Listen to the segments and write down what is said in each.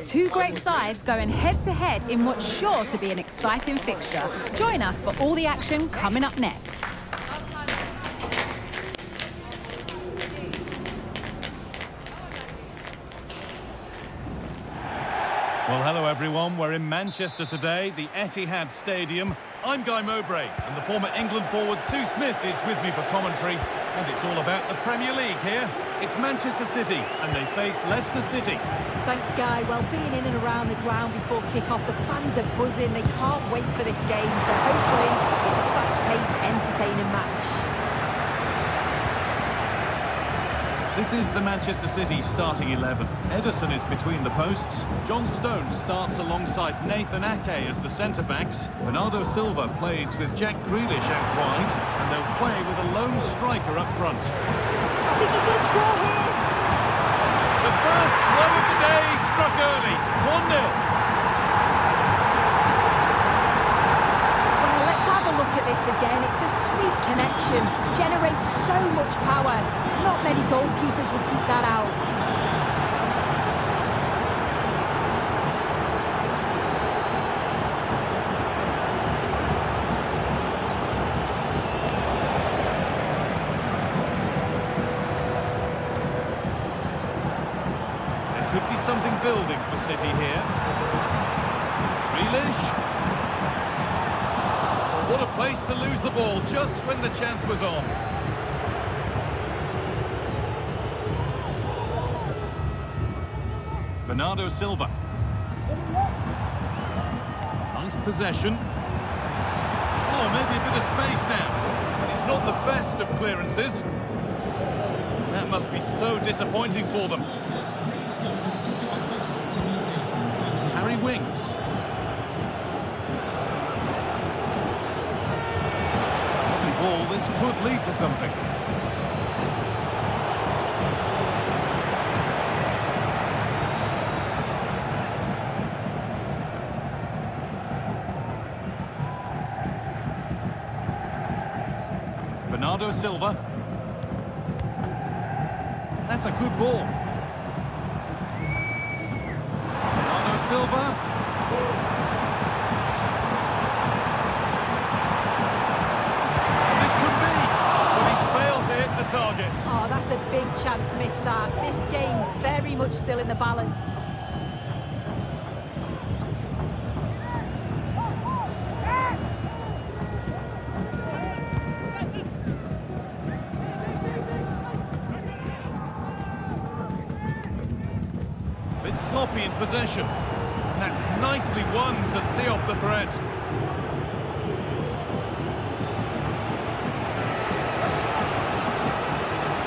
Two great sides going head-to-head in what's sure to be an exciting fixture. Join us for all the action coming up next. Well, hello everyone. We're in Manchester today, the Etihad Stadium. I'm Guy Mowbray, and the former England forward Sue Smith is with me for commentary. And it's all about the Premier League here. It's Manchester City, and they face Leicester City. Thanks, Guy. Well, being in and around the ground before kick-off, the fans are buzzing. They can't wait for this game, so hopefully it's a fast-paced, entertaining match. This is the Manchester City starting 11. Ederson is between the posts. John Stones starts alongside Nathan Ake as the centre-backs. Bernardo Silva plays with Jack Grealish out wide, and they'll play with a lone striker up front. I think he's going to score here. The first blow of the day struck early. 1-0. Well, let's have a look at this again. It's a sweet connection. Generates so much power. Not many goalkeepers will keep that out. There could be something building for City here. Grealish. What a place to lose the ball just when the chance was on. Bernardo Silva. Nice possession. Oh, maybe a bit of space now. It's not the best of clearances. That must be so disappointing for them. Harry Winks. Lovely ball. This could lead to something. Bernardo Silva. That's a good ball. Bernardo Silva. This could be, but he's failed to hit the target. Oh, that's a big chance missed that. This game very much still in the balance. Bit sloppy in possession. And that's nicely won to see off the threat.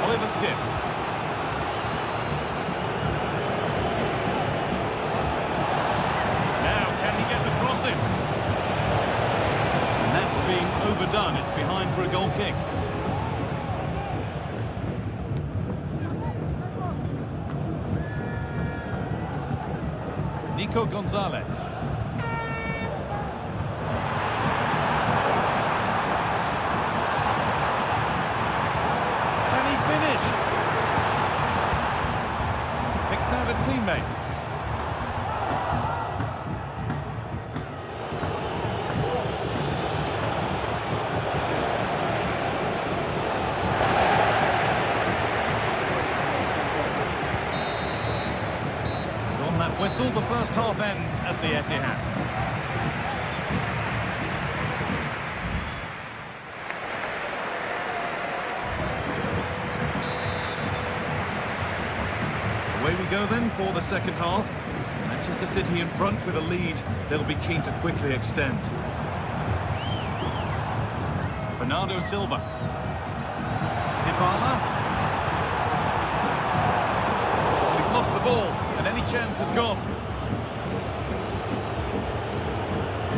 Oliver Skipp. Now, can he get the cross in? And that's being overdone. It's behind for a goal kick. Nico Gonzalez. Can he finish? Picks out a teammate. Whistle, the first half ends at the Etihad. Away we go then for the second half. Manchester City in front with a lead. They'll be keen to quickly extend. Bernardo Silva. Dybala. He's lost the ball. And any chance has gone.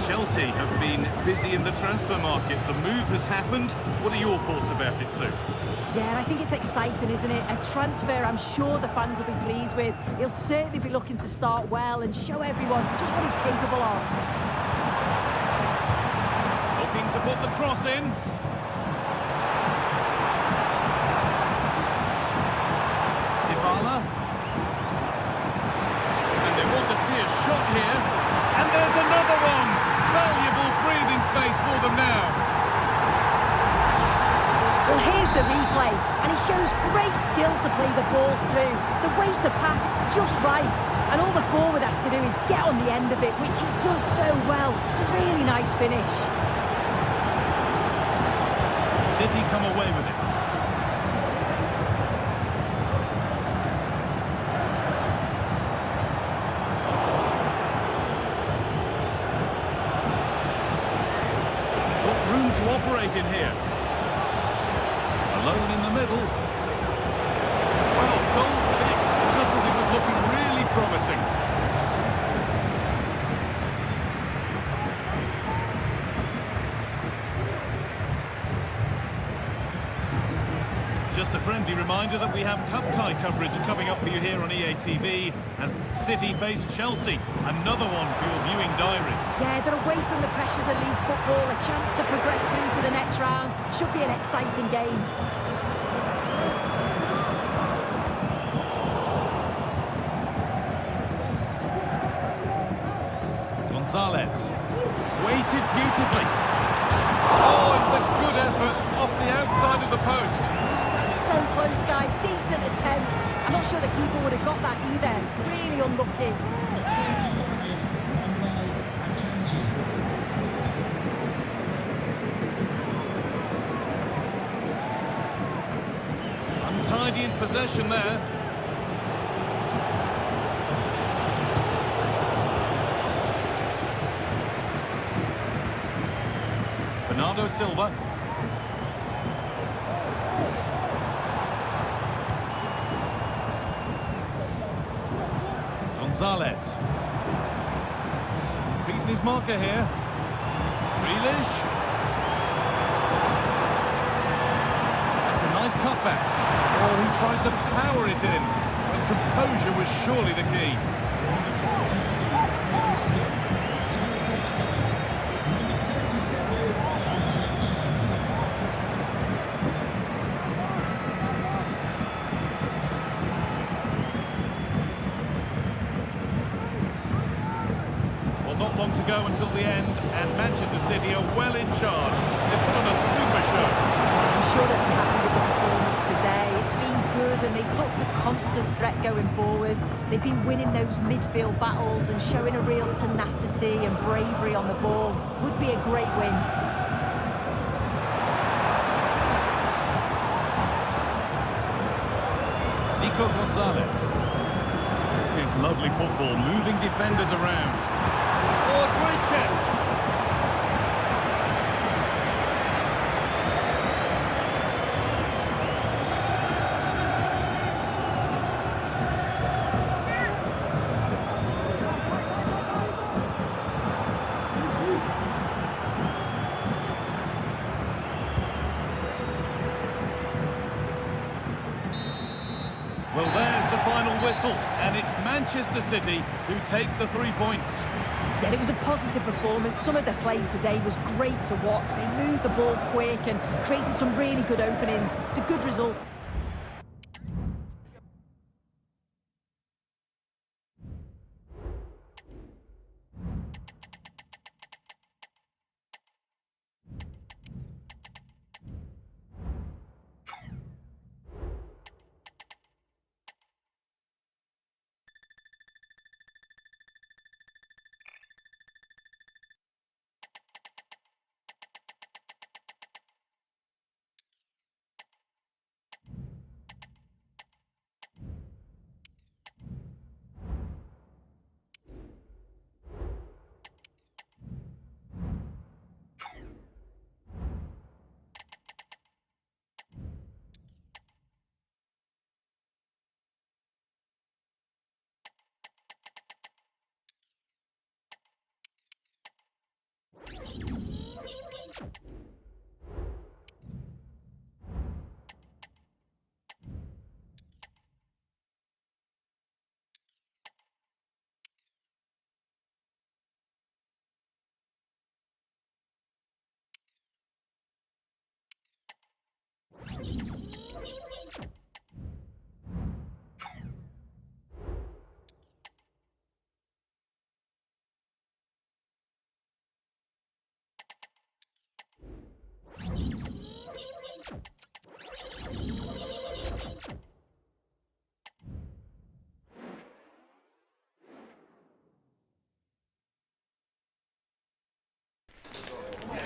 Chelsea have been busy in the transfer market. The move has happened. What are your thoughts about it, Sue? Yeah, I think it's exciting, isn't it? A transfer I'm sure the fans will be pleased with. He'll certainly be looking to start well and show everyone just what he's capable of. Looking to put the cross in. Dybala. And it skill to play the ball through. The way to pass, it's just right. And all the forward has to do is get on the end of it, which he does so well. It's a really nice finish. City come away with it. Got room to operate in here. Alone in the middle. Well, goal kick, just as it was looking really promising. Just a friendly reminder that we have cup tie coverage coming up for you here on EA TV as City face Chelsea. Another one for your viewing diary. Yeah, they're away from the pressures of league football. A chance to progress through to the next round. Should be an exciting game. Gonzalez. Weighted beautifully. Oh, it's a good effort off the outside of the post. So close, guy. Decent attempt. I'm not sure the keeper would have got that either. Really unlucky. Untidy in possession there. Bernardo Silva. Gonzalez. He's beaten his marker here. Grealish. That's a nice cutback. Oh, he tried to power it in. And composure was surely the key. Not long to go until the end, and Manchester City are well in charge. They've put on a super show. I'm sure they'll be happy with the performance today. It's been good and they've looked a constant threat going forward. They've been winning those midfield battles and showing a real tenacity and bravery on the ball. Would be a great win. Nico Gonzalez. This is lovely football, moving defenders around. Oh, great chance. Well, there's the final whistle, and it's Manchester City who take the 3 points. Yeah, it was a positive performance. Some of the play today was great to watch. They moved the ball quick and created some really good openings. It's a good result.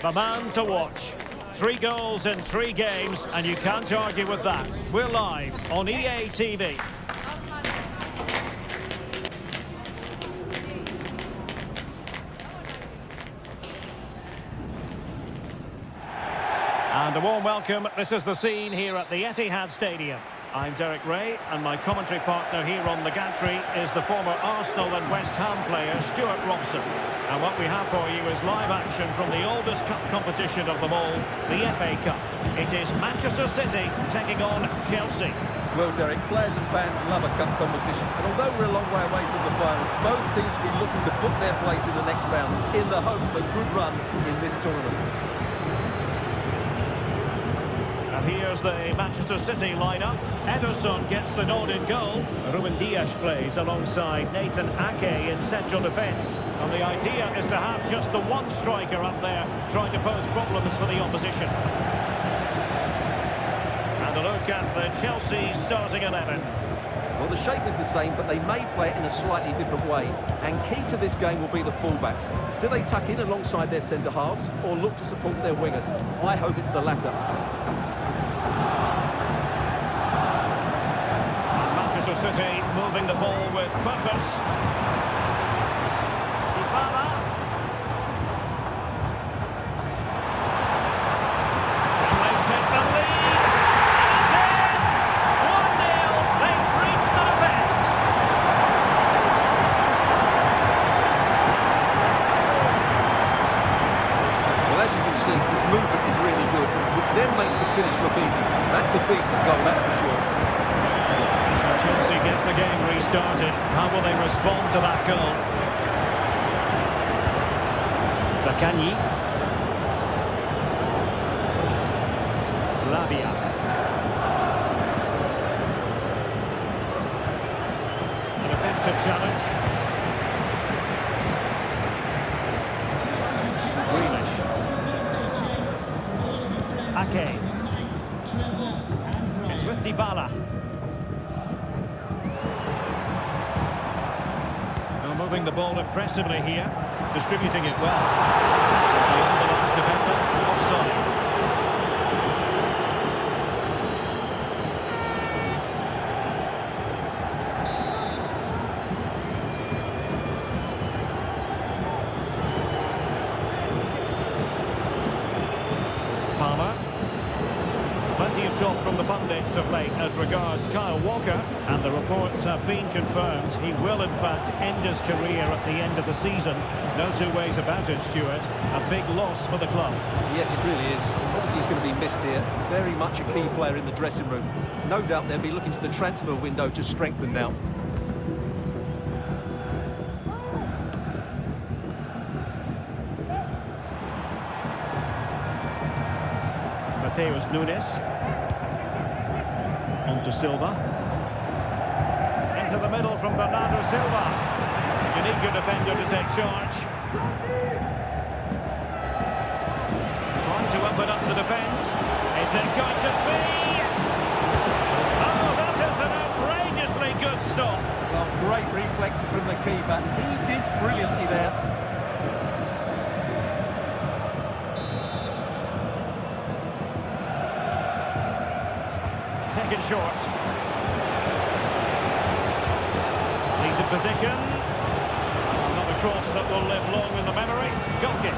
The man to watch. 3 goals in 3 games, and you can't argue with that. We're live on EA TV. And a warm welcome. This is the scene here at the Etihad Stadium. I'm Derek Ray, and my commentary partner here on the gantry is the former Arsenal and West Ham player, Stuart Robson. And what we have for you is live action from the oldest cup competition of them all, the FA Cup. It is Manchester City taking on Chelsea. Well, Derek, players and fans love a cup competition, and although we're a long way away from the final, both teams will be looking to book their place in the next round in the hope of a good run in this tournament. And here's the Manchester City lineup. Ederson gets the nod in goal. Ruben Dias plays alongside Nathan Ake in central defence. And the idea is to have just the one striker up there trying to pose problems for the opposition. And a look at the Chelsea starting 11. Well, the shape is the same, but they may play it in a slightly different way. And key to this game will be the fullbacks. Do they tuck in alongside their centre-halves or look to support their wingers? I hope it's the latter. City moving the ball with purpose. Dybala. And they take the lead. It's in! 1-0. They've breached the defence. Well, as you can see, his movement is really good, which then makes the finish look easy. That's a decent goal, that's for sure. Chelsea get the game restarted. How will they respond to that goal? Zaccagni. Lavia. An effective challenge. Grealish. Ake. It's with Dybala. Moving the ball impressively here, distributing it well. Beyond the last defender, offside. Palmer. Plenty of talk from the pundits of late as regards Kyle Walker, and the reports have been confirmed. He will, in fact, end his career at the end of the season. No two ways about it, Stuart. A big loss for the club. Yes, it really is. Obviously, he's going to be missed here. Very much a key player in the dressing room. No doubt they'll be looking to the transfer window to strengthen now. Mateus Nunes. On to Silva. Into the middle from Bernardo Silva. You need your defender to take charge. Trying to open up the defence. Is it going to be? Oh, that is an outrageously good stop. Well, great reflex from the keeper. He did brilliantly there. Taken short. He's in position. Another cross that will live long in the memory. Goal kick.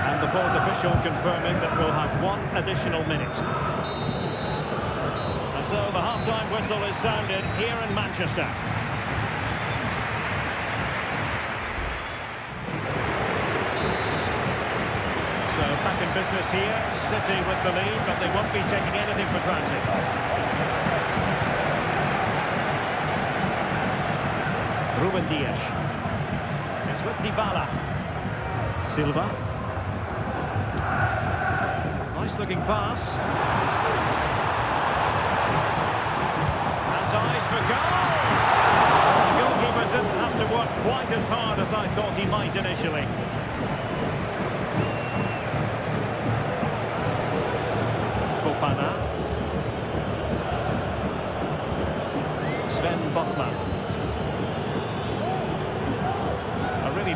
And the fourth official confirming that we'll have 1 additional minute. So the half-time whistle is sounded here in Manchester. So back in business here, City with the lead, but they won't be taking anything for granted. Ruben Dias. It's with Dybala. Silva. Nice looking pass. Eyes for goal! The goalkeeper didn't have to work quite as hard as I thought he might initially.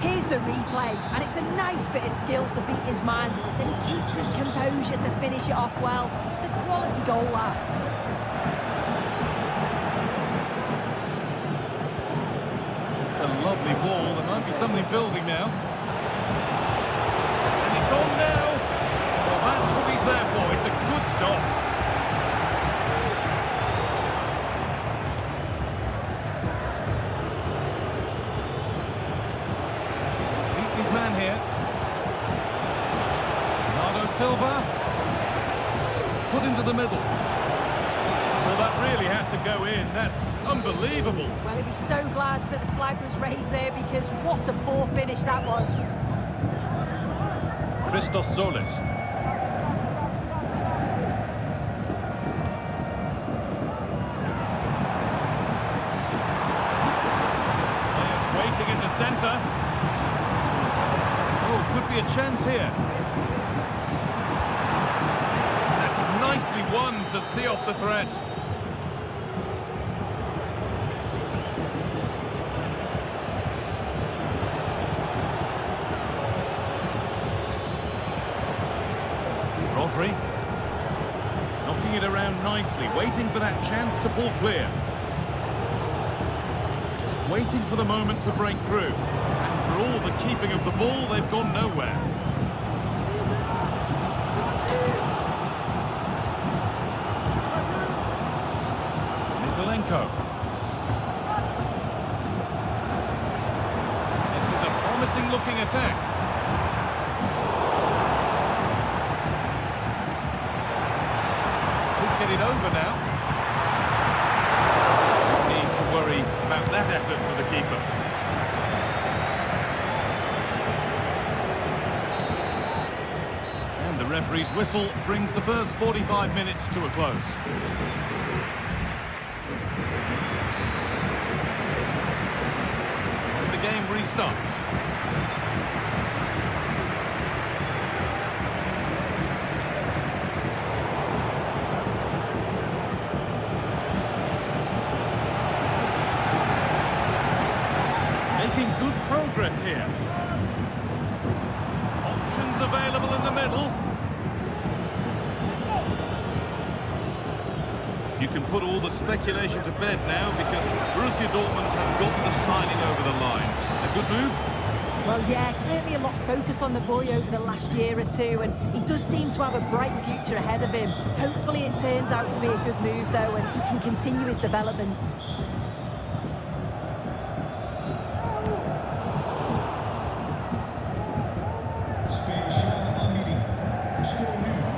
Here's the replay, and it's a nice bit of skill to beat his man. Then he keeps his composure to finish it off well. It's a quality goal, that. It's a lovely ball. There might be something building now. And it's on now. Well, that's what he's there for. It's a good stop. Beat his man here. Bernardo Silva. Put into the middle. Well, that really had to go in. That's unbelievable. Well, he was so glad that the flag was raised there because what a poor finish that was. Christos Solis. Players waiting in the centre. Oh, could be a chance here. That's nicely won to see off the threat. Rodri, knocking it around nicely, waiting for that chance to pull clear. Just waiting for the moment to break through. And for all the keeping of the ball, they've gone nowhere. Mikolenko. This is a promising looking attack. Get it over now. No need to worry about that effort for the keeper. And the referee's whistle brings the first 45 minutes to a close. And the game restarts. Making good progress here. Options available in the middle. You can put all the speculation to bed now because Borussia Dortmund have got the signing over the line. A good move? Well, yeah, certainly a lot of focus on the boy over the last year or two, and he does seem to have a bright future ahead of him. Hopefully it turns out to be a good move, though, and he can continue his development.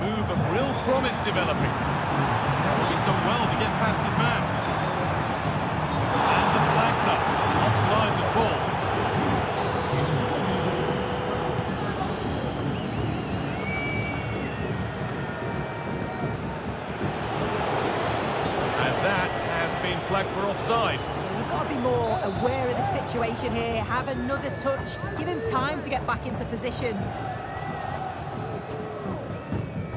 Move of real promise developing. He's done well to get past his man. And the flag's up. Offside the call. And that has been flagged for offside. You've got to be more aware of the situation here, have another touch, give him time to get back into position.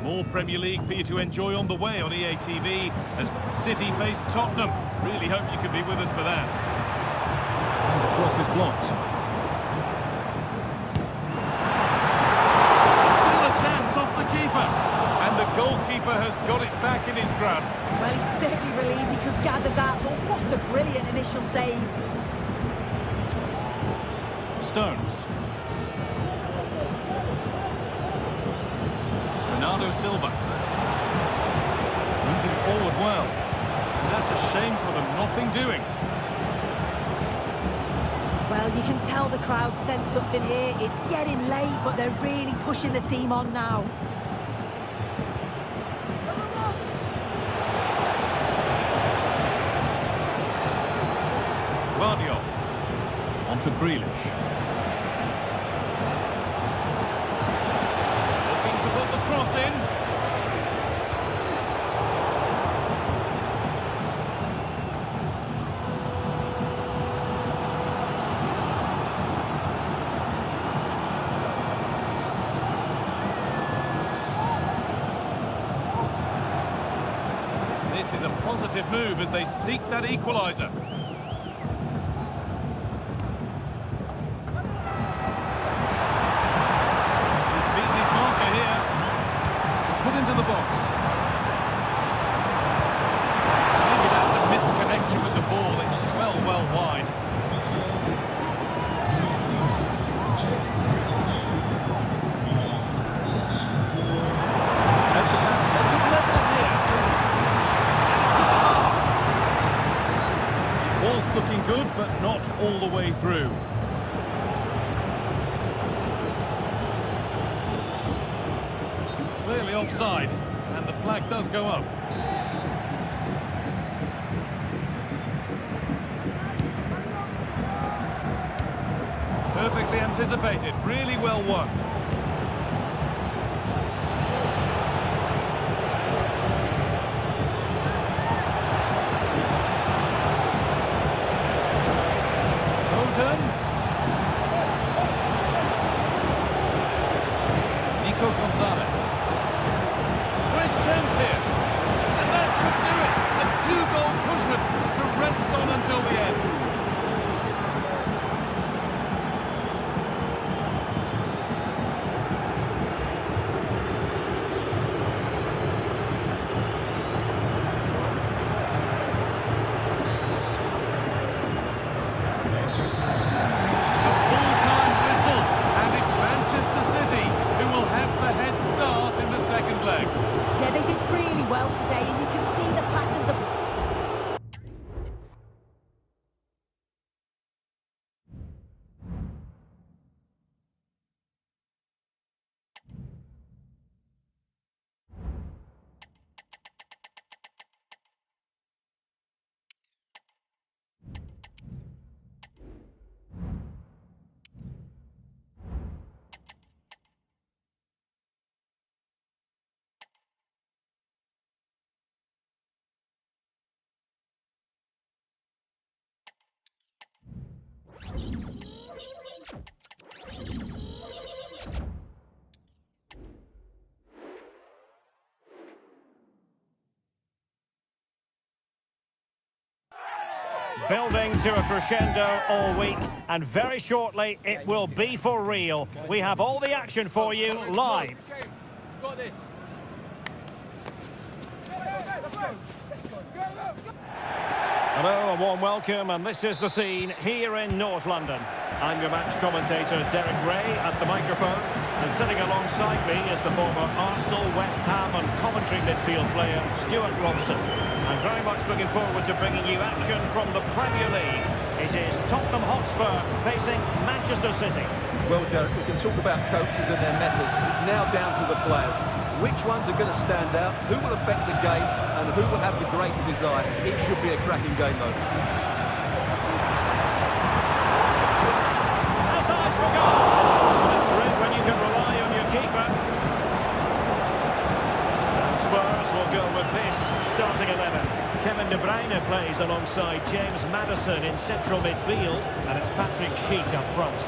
More Premier League for you to enjoy on the way on EA TV as City face Tottenham. Really hope you can be with us for that. And the cross is blocked. Still a chance off the keeper. And the goalkeeper has got it back in his grasp. Well, he's certainly relieved he could gather that, but what a brilliant initial save. Stones. Bernardo Silva. Moving forward well. And that's a shame for them, nothing doing. Well, you can tell the crowd sense something here. It's getting late, but they're really pushing the team on now. Guardiola. On to Grealish. Looking to put the cross in. This is a positive move as they seek that equaliser. clearly offside, and the flag does go up. Perfectly anticipated, really well won. Foden. Nico Gonzalez. Great chance here. And that should do it. A two-goal cushion to rest on until the end. Yeah, they did really well today, and you can see the patterns of... Building to a crescendo all week, and very shortly it will be for real. We have all the action for you live. Okay, got this. Hello, a warm welcome, and this is the scene here in North London. I'm your match commentator, Derek Ray, at the microphone, and sitting alongside me is the former Arsenal, West Ham and Coventry midfield player, Stuart Robson. I'm very much looking forward to bringing you action from the Premier League. It is Tottenham Hotspur facing Manchester City. Well, Derek, we can talk about coaches and their methods. It's now down to the players. Which ones are going to stand out, who will affect the game, and who will have the greater desire. It should be a cracking game, though. That's eyes for goal. That's great when you can rely on your keeper. And Spurs will go with this starting 11. Kevin De Bruyne plays alongside James Maddison in central midfield, and it's Patrick Schick up front.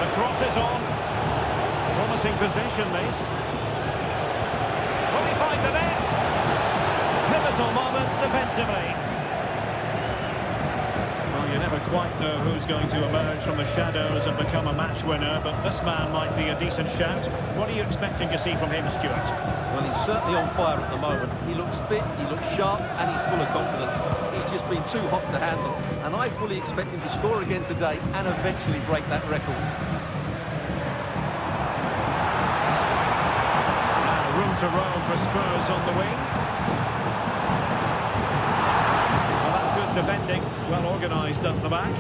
The cross is on. Promising possession, this. Will he find the net? Pivotal moment defensively. Well, you never quite know who's going to emerge from the shadows and become a match winner, but this man might be a decent shout. What are you expecting to see from him, Stuart? Well, he's certainly on fire at the moment. He looks fit, he looks sharp, and he's full of confidence. He's just been too hot to handle, and I fully expect him to score again today and eventually break that record. Room to roam for Spurs on the wing. Well, that's good defending, well organised at the back.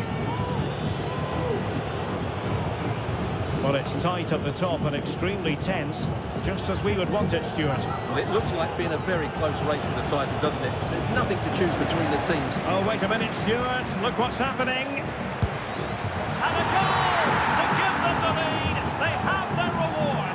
Well, it's tight at the top and extremely tense, just as we would want it, Stuart. Well, it looks like being a very close race for the title, doesn't it? There's nothing to choose between the teams. Oh, wait a minute, Stuart. Look what's happening. And a goal to give them the lead. They have their reward.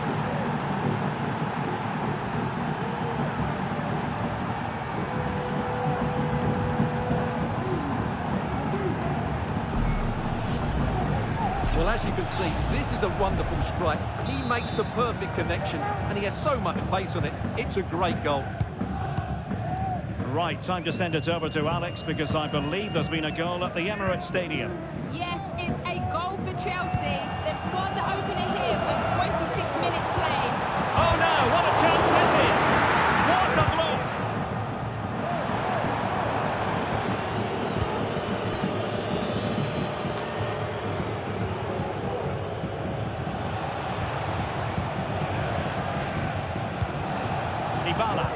Well, as you can see, this is a wonderful strike. He makes the perfect connection, and he has so much pace on it. It's a great goal. Right, time to send it over to Alex, because I believe there's been a goal at the Emirates Stadium. Yes, it's a goal for Chelsea. They've scored the opener here with 26 minutes played. Oh no, what a chance this is! What a block! Dybala.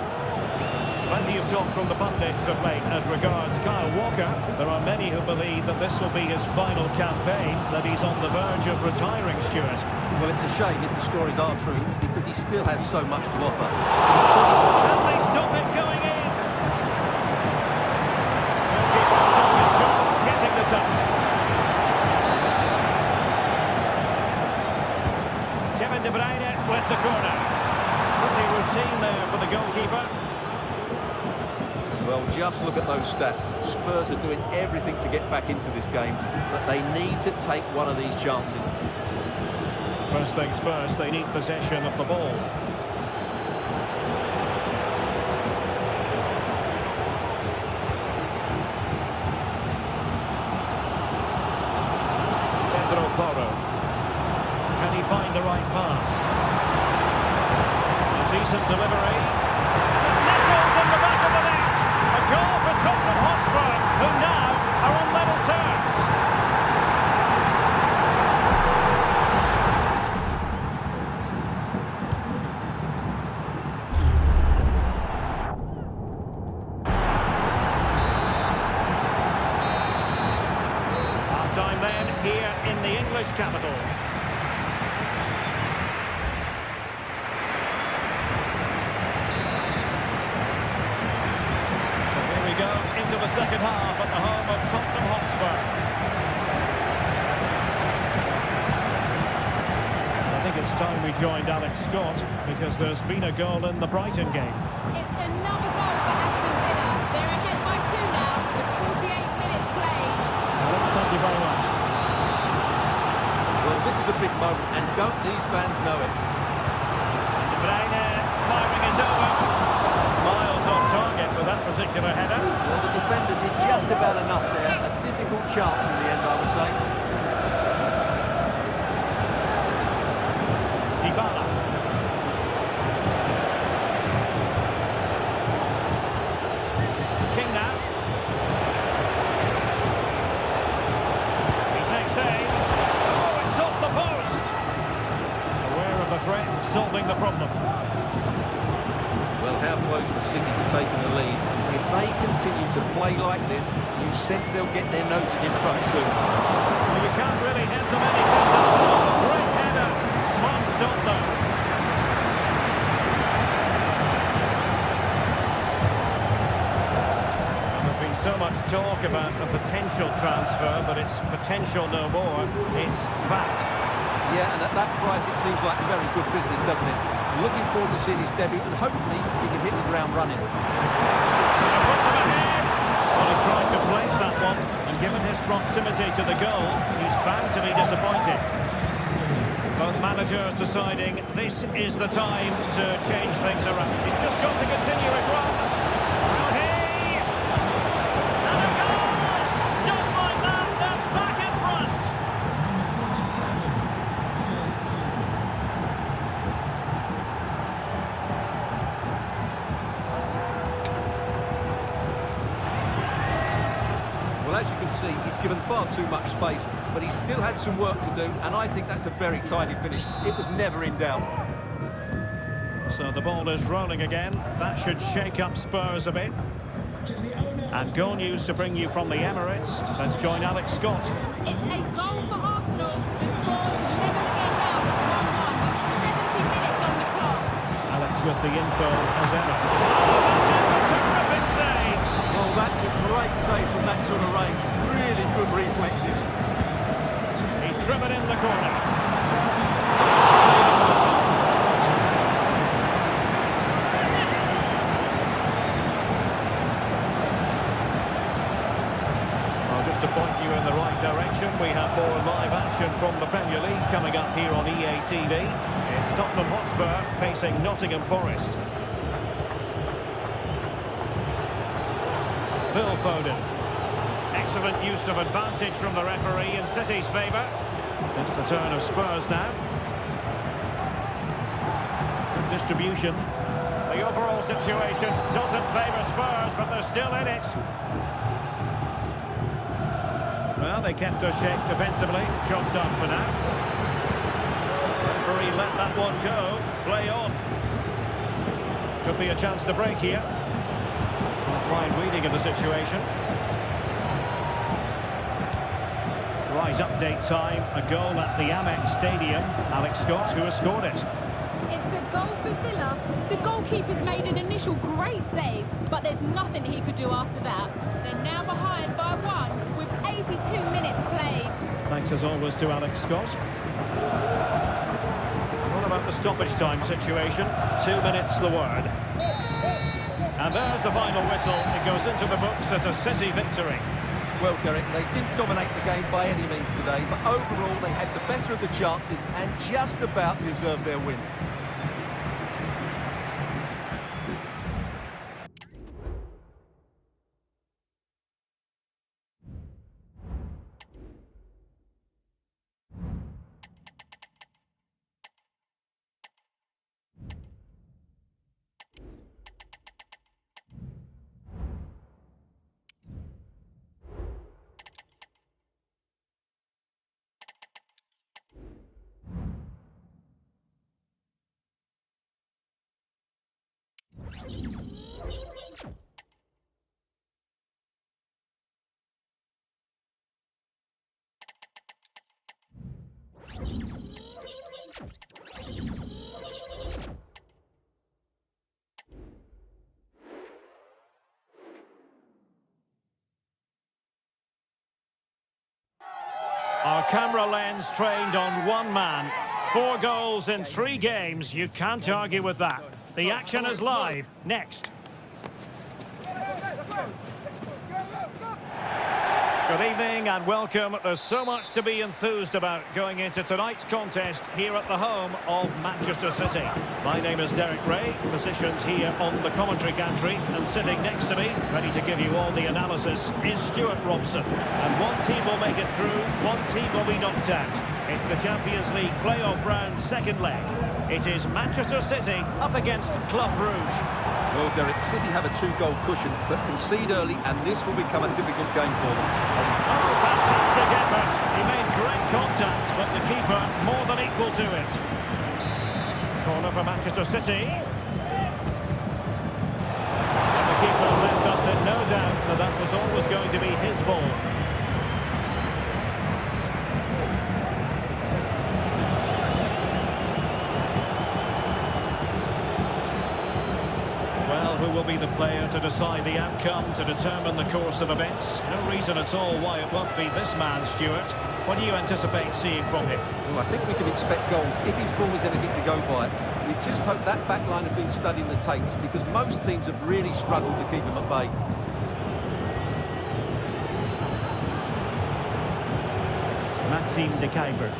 Plenty of talk from the pundits of late as regards Kyle Walker. There are many who believe that this will be his final campaign, that he's on the verge of retiring, Stuart. Well, it's a shame if the stories are true, because he still has so much to offer. Can they stop it going in? Goalkeeper getting the touch. Kevin De Bruyne with the corner. Pretty routine there for the goalkeeper. Well, just look at those stats. Spurs are doing everything to get back into this game, but they need to take one of these chances. First things first, they need possession of the ball. Pedro Porro. Can he find the right pass? A decent delivery. Missiles in the back of the net. A goal for Tottenham Hotspur, who now are on level terms. Half-time then here in the English capital. Into the second half at the home of Tottenham Hotspur. I think it's time we joined Alex Scott, because there's been a goal in the Brighton game. It's another goal for Aston Villa. They're ahead by 2 now with 48 minutes played. Alex, thank you very much. Well, this is a big moment, and don't these fans know it? De Bruyne firing is over. Miles off target with that particular header. Well, the defender did just about enough there. A difficult chance in the end, I would say. Dybala. King now. He takes aim. Oh, it's off the post. Aware of the threat, solving the problem. Well, how close was City to taking the lead? If they continue to play like this, you sense they'll get their noses in front soon. Well, you can't really head them any better. Great header. Smart stop though. And there's been so much talk about a potential transfer, but it's potential no more. It's fact. Yeah, and at that price it seems like very good business, doesn't it? Looking forward to seeing his debut, and hopefully he can hit the ground running. Well, he tried to place that one, and given his proximity to the goal, he's bound to be disappointed. Both managers deciding this is the time to change things around. He's just got to continue his run. Well, and a goal! Just like that, they're back in front. Well, as you can see, he's given far too much space, but he still had some work to do, and I think that's a very tidy finish. It was never in doubt. So the ball is rolling again. That should shake up Spurs a bit. And goal news to bring you from the Emirates. Let's join Alex Scott. It's a goal for Arsenal. The score is level again now with 1-1 with 70 minutes on the clock. Alex with the info as ever. Oh, that is a terrific save! Well, that's a great save from that sort of range. Really good reflexes. He's driven in the corner. To point you in the right direction, we have more live action from the Premier League coming up here on EA TV. It's Tottenham Hotspur facing Nottingham Forest. Phil Foden. Excellent use of advantage from the referee in City's favour. It's the turn of Spurs now. Good distribution. The overall situation doesn't favour Spurs, but they're still in it. Well, they kept their shape defensively. Job done for now. Referee let that one go. Play on. Could be a chance to break here. fine reading of the situation. Right, update time. A goal at the Amex Stadium. Alex Scott, who has scored it. It's a goal for Villa. The goalkeeper's made an initial great save, but there's nothing he could do after that. They're now behind by 1 with 82 minutes played. Thanks as always to Alex Scott. What about the stoppage time situation? 2 minutes the word. And there's the final whistle. It goes into the books as a City victory. Well, Derek, they didn't dominate the game by any means today, but overall they had the better of the chances and just about deserved their win. Our camera lens trained on one man. 4 goals in 3 games. You can't argue with that. The action is live. Next. Good evening and welcome. There's so much to be enthused about going into tonight's contest here at the home of Manchester City. My name is Derek Ray, positioned here on the commentary gantry, and sitting next to me, ready to give you all the analysis, is Stuart Robson. And one team will make it through, one team will be knocked out. It's the Champions League playoff round second leg. It is Manchester City up against Club Brugge. Well, Derek, City have a 2-goal cushion, but concede early, and this will become a difficult game for them. Oh, fantastic effort. He made great contact, but the keeper more than equal to it. Corner for Manchester City. And the keeper left us in no doubt that that was always going to be his ball. Who will be the player to decide the outcome, to determine the course of events? No reason at all why it won't be this man, Stuart. What do you anticipate seeing from him? Well, I think we can expect goals if his form is anything to go by. We just hope that back line have been studying the tapes, because most teams have really struggled to keep him at bay. Maxime de Kuyper.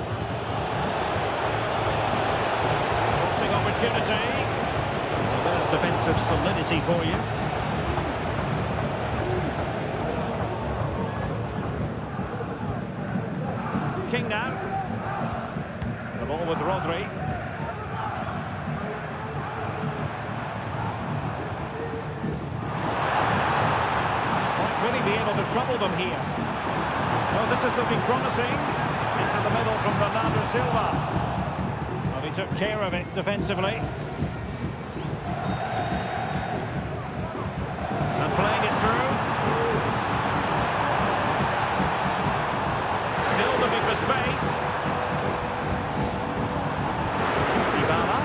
Crossing opportunity. There's defensive solidity for you. King now. The ball with Rodri. Might really be able to trouble them here. Well, this is looking promising. Into the middle from Bernardo Silva. Well, he took care of it defensively. And playing it through. Still looking for space. Dybala.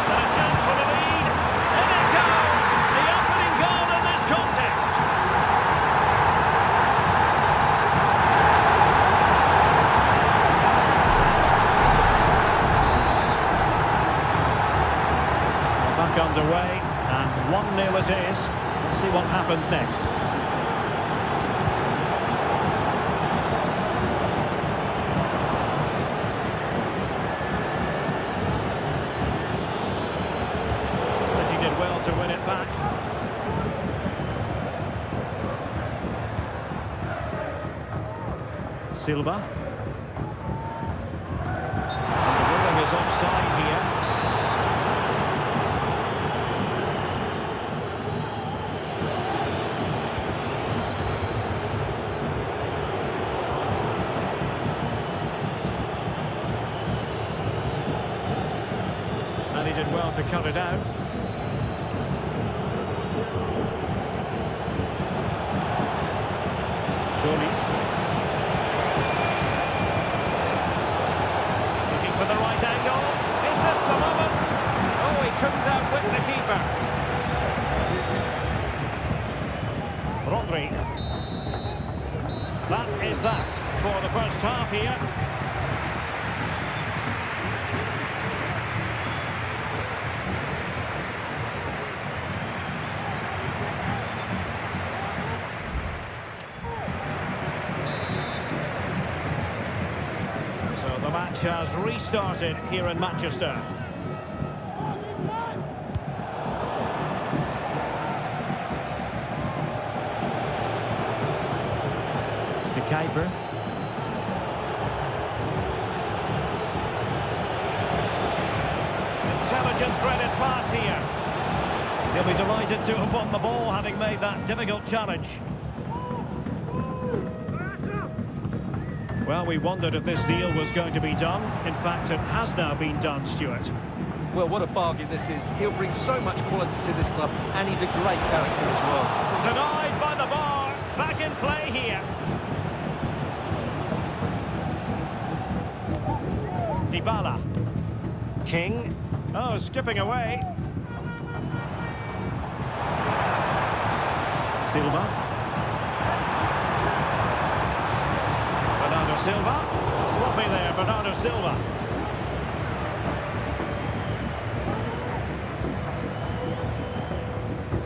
And a chance for the lead. And it goes! The opening goal in this contest. Back underway. And 1-0 it is. Let's see what happens next. City did well to win it back. Silva. And the ruling is offside here. And he did well to cut it out. Solis. Looking for the right angle. Is this the moment? Oh, he couldn't outwit the keeper. Rodri. That is that for the first half here. So the match has restarted here in Manchester. De Kuyper. Intelligent threaded pass here. He'll be delighted to have won the ball, having made that difficult challenge. Well, we wondered if this deal was going to be done. In fact, it has now been done, Stuart. Well, what a bargain this is. He'll bring so much quality to this club, and he's a great character as well. Denied by the bar. Back in play here. Dybala. King. Oh, skipping away. Silva. Bernardo Silva. Sloppy there, Bernardo Silva.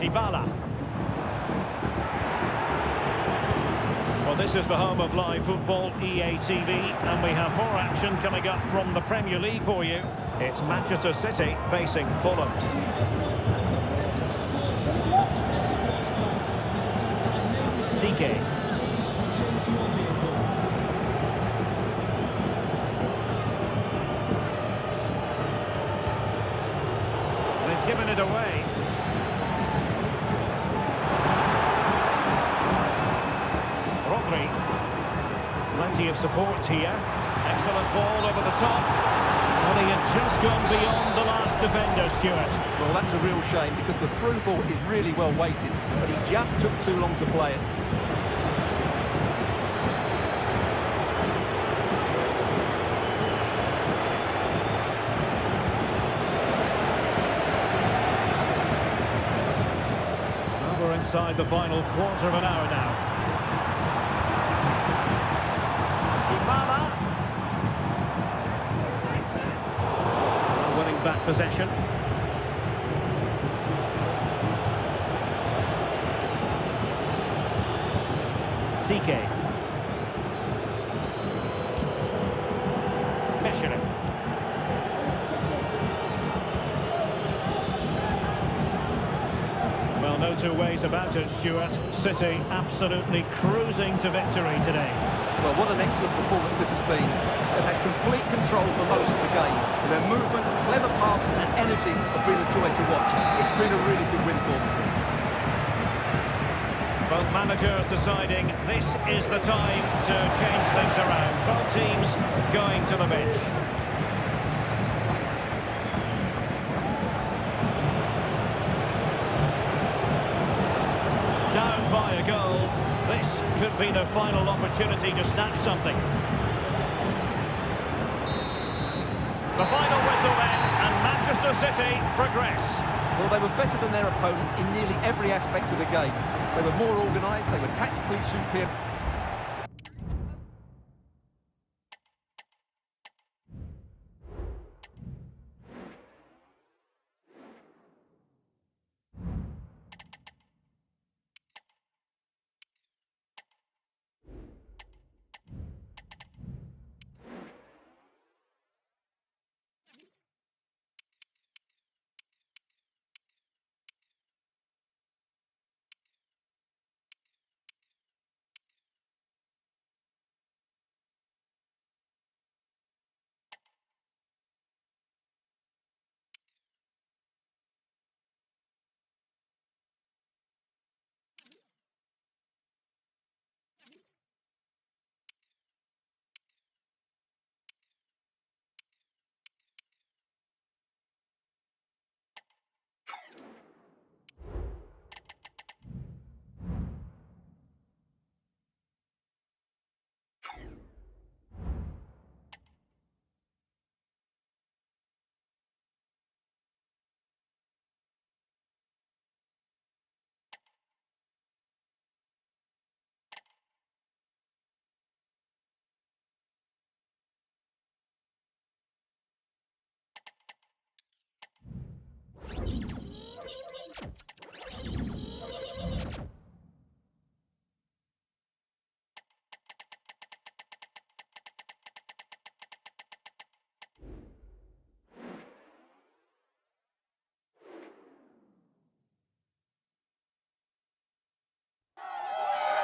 Dybala. Well, this is the home of live football, EA TV, and we have more action coming up from the Premier League for you. It's Manchester City facing Fulham. Sike. They've given it away. Rodri. Plenty of support here. Excellent ball over the top. Well, he had just gone beyond the last defender, Stuart. Well, that's a real shame because the through ball is really well weighted, but he just took too long to play it. Well, we're inside the final quarter of an hour now. Dybala. Winning back possession. Sike. Measuring. Well, no two ways about it, Stuart. City absolutely cruising to victory today. Well, what an excellent performance this has been. They've had complete control for most of the game. Their movement, clever passing and energy have been a joy to watch. It's been a really good win for them. Both managers deciding this is the time to change things around. Both teams going to the bench. Down by a goal. This could be the final opportunity to snatch something. The final whistle then, and Manchester City progress. Well, they were better than their opponents in nearly every aspect of the game. They were more organised, they were tactically superior.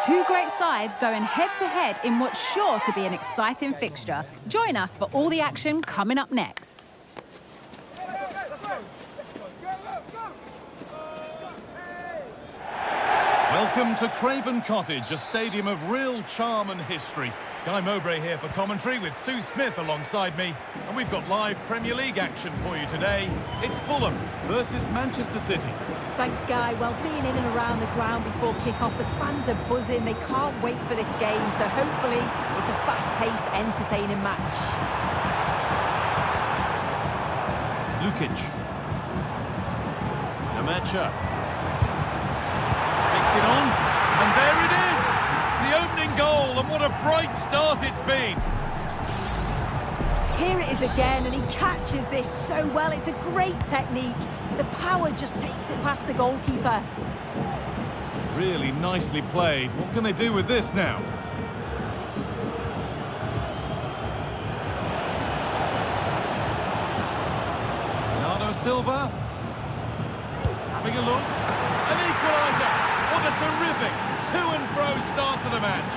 Two great sides going head-to-head in what's sure to be an exciting fixture. Join us for all the action coming up next. Welcome to Craven Cottage, a stadium of real charm and history. Guy Mowbray here for commentary with Sue Smith alongside me. And we've got live Premier League action for you today. It's Fulham versus Manchester City. Thanks, Guy. Well, being in and around the ground before kick-off, the fans are buzzing. They can't wait for this game, so hopefully it's a fast-paced, entertaining match. Lukic. Namacha. Takes it on, and there it is! The opening goal, and what a bright start it's been! Here it is again, and he catches this so well. It's a great technique. The power just takes it past the goalkeeper. Really nicely played. What can they do with this now? Bernardo Silva. Having a look. An equaliser. What a terrific to-and-fro start to the match.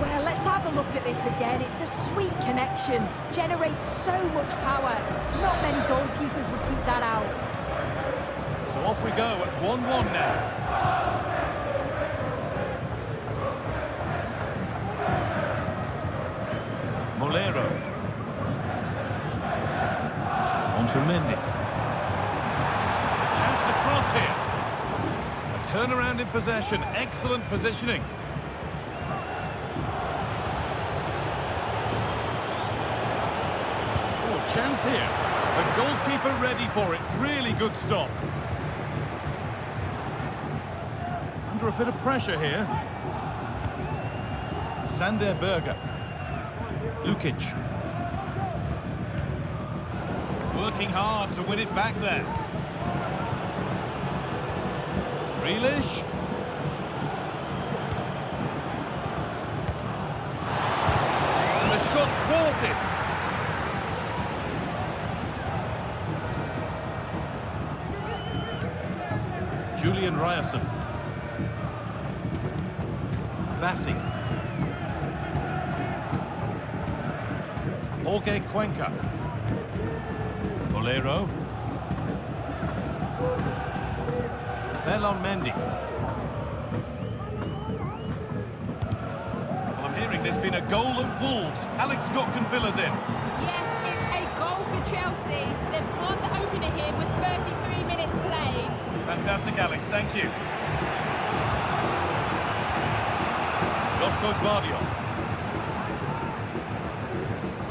Well, let's have a look at this again. It's a sweet connection. Generates so much power. Not many goalkeepers would keep that out. So off we go at 1-1 now. Molero. On to Mendy. A chance to cross here. A turnaround in possession. Excellent positioning. Oh, chance here. The goalkeeper ready for it. Really good stop. Under a bit of pressure here. Sander Berger. Lukic. Working hard to win it back there. Grealish. And the shot thwarted. Julian Ryerson. Bassi. Jorge Cuenca. Molero. Fell on Mendy. Well, I'm hearing there's been a goal at Wolves. Alex Scott can fill us in. Yes, it's a goal for Chelsea. They've scored the opener here with 33 minutes played. Fantastic, Alex. Thank you. Josko Gvardiol.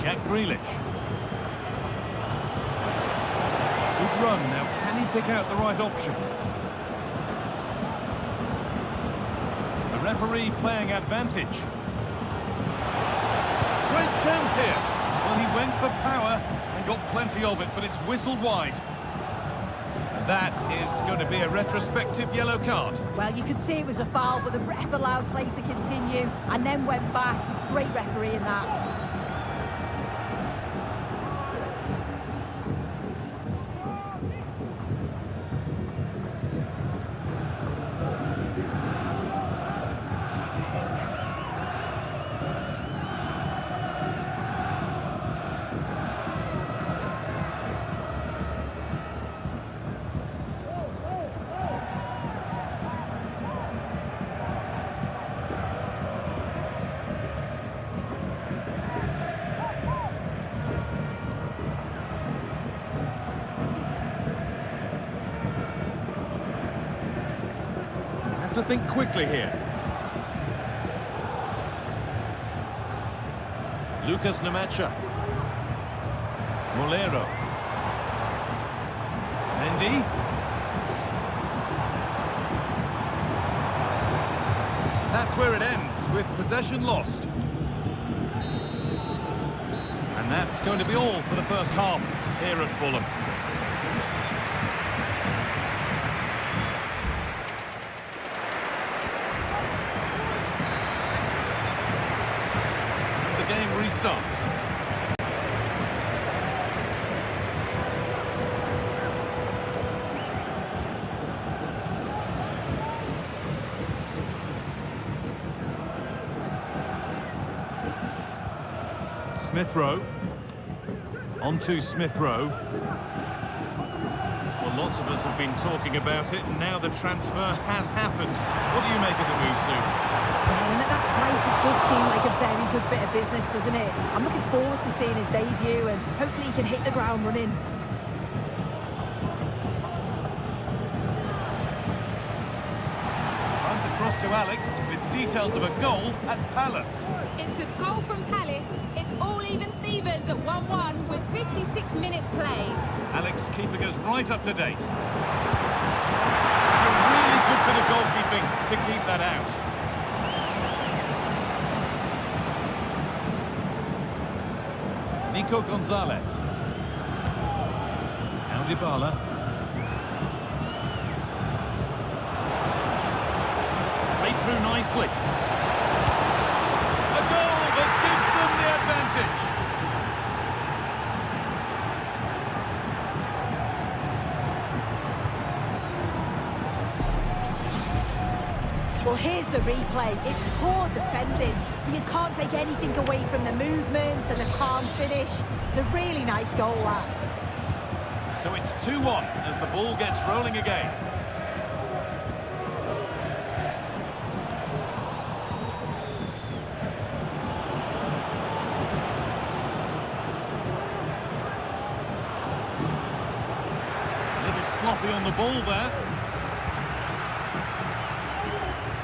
Jack Grealish. Good run. Now, can he pick out the right option? The referee playing advantage. Great chance here. Well, he went for power and got plenty of it, but it's whistled wide. And that is going to be a retrospective yellow card. Well, you could see it was a foul, but the ref allowed play to continue and then went back. Great referee in that. To think quickly here. Lucas Namacha. Molero. Mendy. That's where it ends, with possession lost. And that's going to be all for the first half here at Fulham. Game restarts. Smith Rowe. On to Smith Rowe. Well, lots of us have been talking about it, and now the transfer has happened. What do you make of the move, Sue? Yeah, and at that price, it does seem like a very good bit of business, doesn't it? I'm looking forward to seeing his debut, and hopefully he can hit the ground running. Time to cross to Alex, with details of a goal at Palace. It's a goal from Palace. It's all even Stevens at 1-1 with 56 minutes played. Alex keeping us right up to date. A really good bit of goalkeeping to keep that out. Nico Gonzalez. Now Dybala. Played through nicely. A goal that gives them the advantage. Well, here's the replay. It's poor defending, but you can't take anything away from the movement and the calm finish. It's a really nice goal, that. So it's 2-1 as the ball gets rolling again. A little sloppy on the ball there.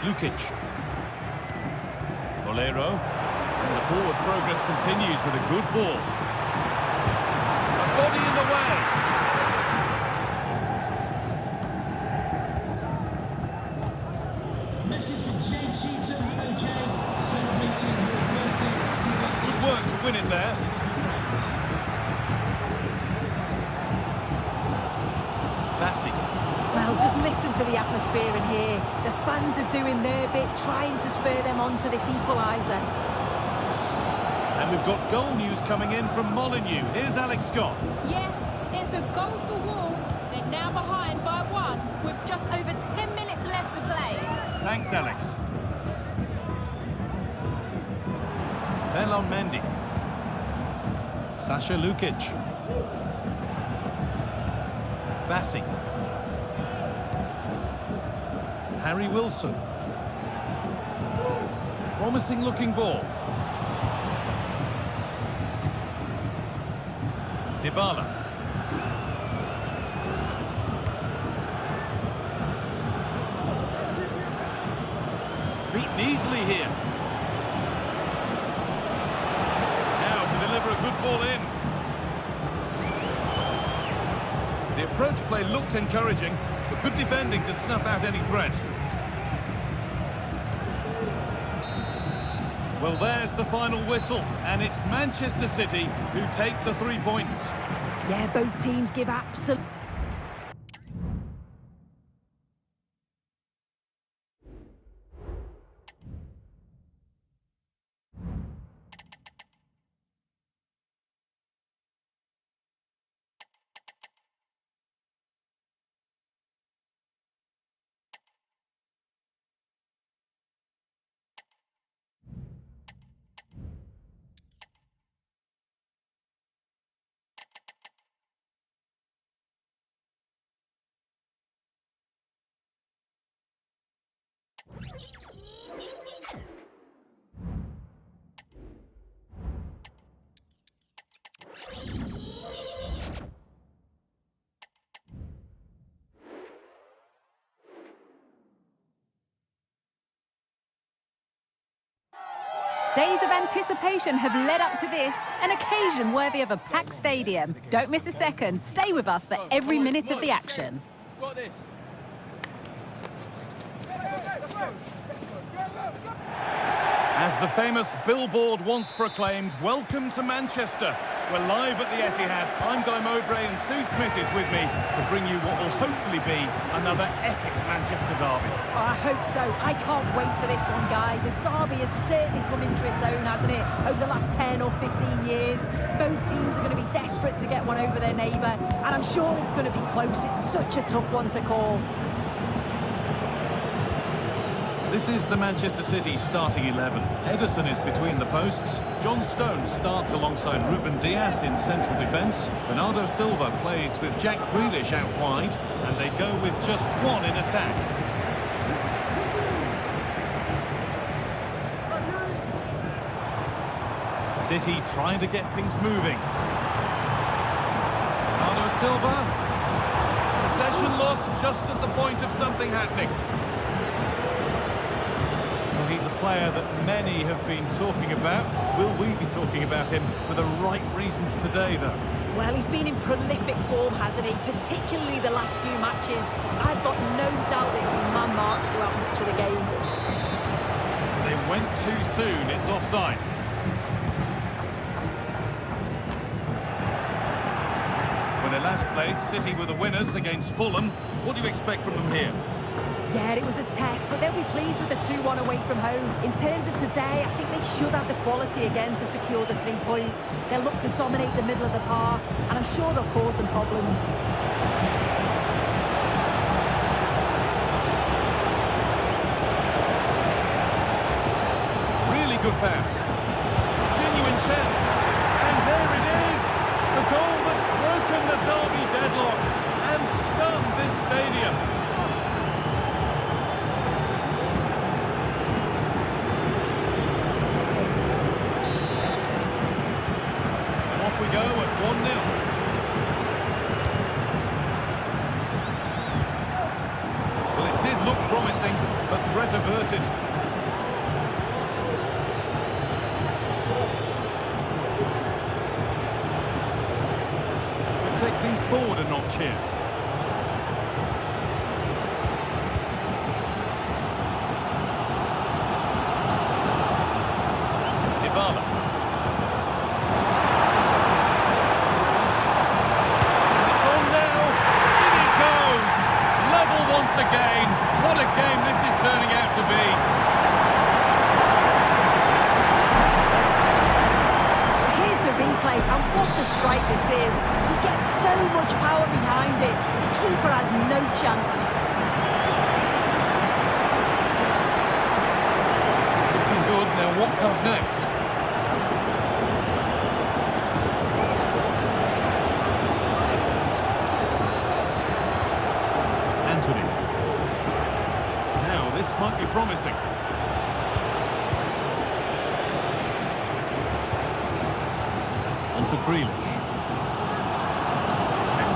Lukic. Bolero. And the forward progress continues with a good ball. A body in the way. Message for Jay Cheatham. Hello, Jay. Celebrating your birthday. Good work to win it there. Bassi. Well, just listen to the atmosphere in here. The fans are doing their bit, trying to spur them on to this equaliser. And we've got goal news coming in from Molineux. Here's Alex Scott. Yeah, it's a goal for Wolves. They're now behind by 1 with just over 10 minutes left to play. Thanks, Alex. Ferland Mendy. Sasha Lukic. Bassi. Harry Wilson. Promising looking ball. Dybala. Beaten easily here. Now to deliver a good ball in. The approach play looked encouraging, but good defending to snuff out any threat. Well, there's the final whistle, and it's Manchester City who take the 3 points. Yeah, both teams give absolute... Days of anticipation have led up to this, an occasion worthy of a packed stadium. Don't miss a second. Stay with us for every minute of the action. Got this. As the famous billboard once proclaimed, welcome to Manchester. We're live at the Etihad. I'm Guy Mowbray and Sue Smith is with me to bring you what will hopefully be another epic Manchester derby. Oh, I hope so. I can't wait for this one, Guy. The derby has certainly come into its own, hasn't it? Over the last 10 or 15 years. Both teams are going to be desperate to get one over their neighbour, and I'm sure it's going to be close. It's such a tough one to call. This is the Manchester City starting 11. Ederson is between the posts. John Stones starts alongside Ruben Dias in central defence. Bernardo Silva plays with Jack Grealish out wide. And they go with just one in attack. City trying to get things moving. Bernardo Silva. Possession lost just at the point of something happening. Well, he's a player that many have been talking about. Will we be talking about him for the right reasons today, though? Well, he's been in prolific form, hasn't he? Particularly the last few matches. I've got no doubt that he'll be man marked throughout much of the game. They went too soon. It's offside. When they last played, City were the winners against Fulham. What do you expect from them here? Yeah, it was a test, but they'll be pleased with the 2-1 away from home. In terms of today, I think they should have the quality again to secure the 3 points. They'll look to dominate the middle of the park, and I'm sure they'll cause them problems. Really good pass. Genuine chance. And there it is. The goal that's broken the derby deadlock and stunned this stadium. Off we go at 1-0. Well, it did look promising, but threat averted. Take things forward a notch here. Dybala. It's on now. In it goes. Level once again. What a game this is turning out to be. Here's the replay, and what a strike this is. He gets so much power behind it. The keeper has no chance. Looking good. Now what comes next? Anthony. Now this might be promising. On to Grealish.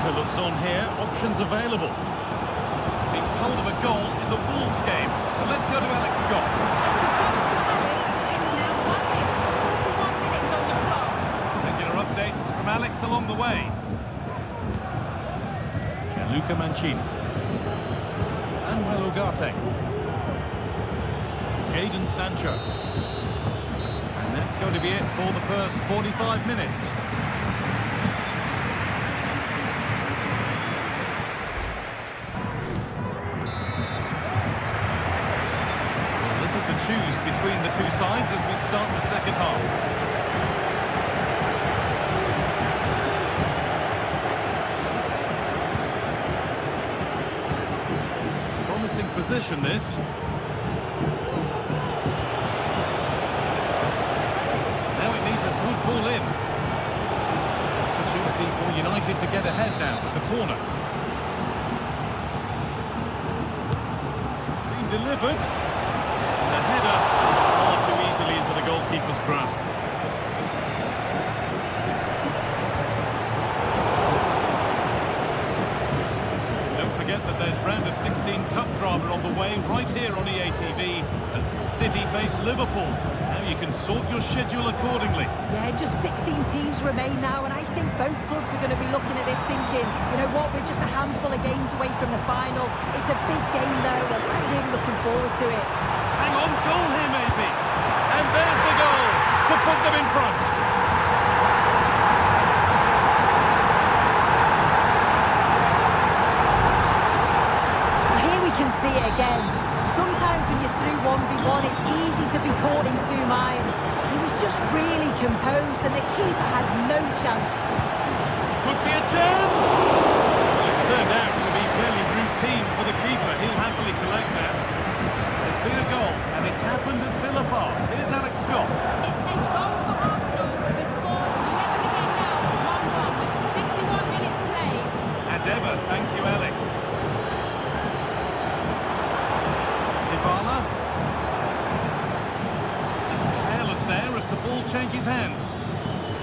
Looks on here, options available. Being told of a goal in the Wolves game. So let's go to Alex Scott. It's a goal for Palace. It's now 1-0. 41 minutes on the clock. Regular updates from Alex along the way. Gianluca Mancini. Manuel Ugarte. Jadon Sancho. And that's going to be it for the first 45 minutes. Choose between the two sides as we start the second half. Promising position this. Now it needs a good ball in. Opportunity for United to get ahead now at the corner. It's been delivered. The header is far too easily into the goalkeeper's grasp. Don't forget that there's round of 16 cup drama on the way right here on EA TV as City face Liverpool. Now you can sort your schedule accordingly. Yeah, just 16 teams remain now, and I think both clubs are going to be looking at this thinking, you know what, we're just a handful of games away from the final. It's a big game though, and I'm really looking forward to it. Hang on, goal here maybe. And there's the goal to put them in front. Here we can see it again. Sometimes when you're through 1v1, it's easy to be caught in two minds. He was just really composed, and the keeper had no chance. Could be a chance. Well, it turned out to be fairly routine for the keeper. He'll happily collect that. There's been a goal. changes hands.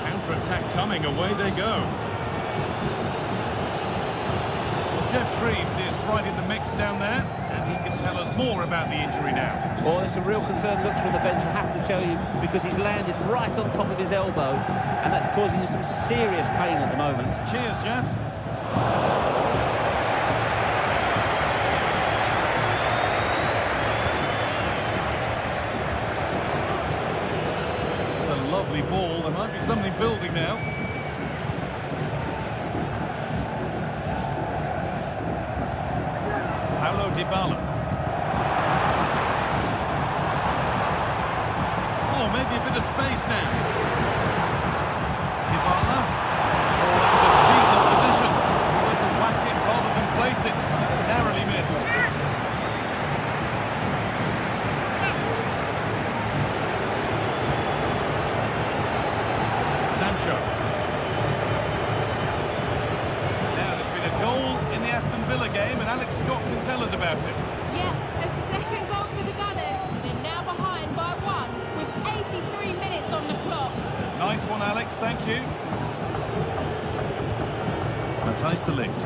Counter-attack coming, away they go. Well, Jeff Shreves is right in the mix down there, and he can tell us more about the injury now. Well, there's some real concern looked from the bench, I have to tell you, because he's landed right on top of his elbow, and that's causing him some serious pain at the moment. Cheers, Jeff. Lovely ball. There might be something building now. Paulo Dybala. Oh, maybe a bit of space now. Dybala. Oh, that was a decent position. He went to whack it rather than place it. It's narrowly missed. Now, there's been a goal in the Aston Villa game, and Alex Scott can tell us about it. Yeah, a second goal for the Gunners. They're now behind by 1 with 83 minutes on the clock. Nice one, Alex, thank you. Matthijs de Ligt.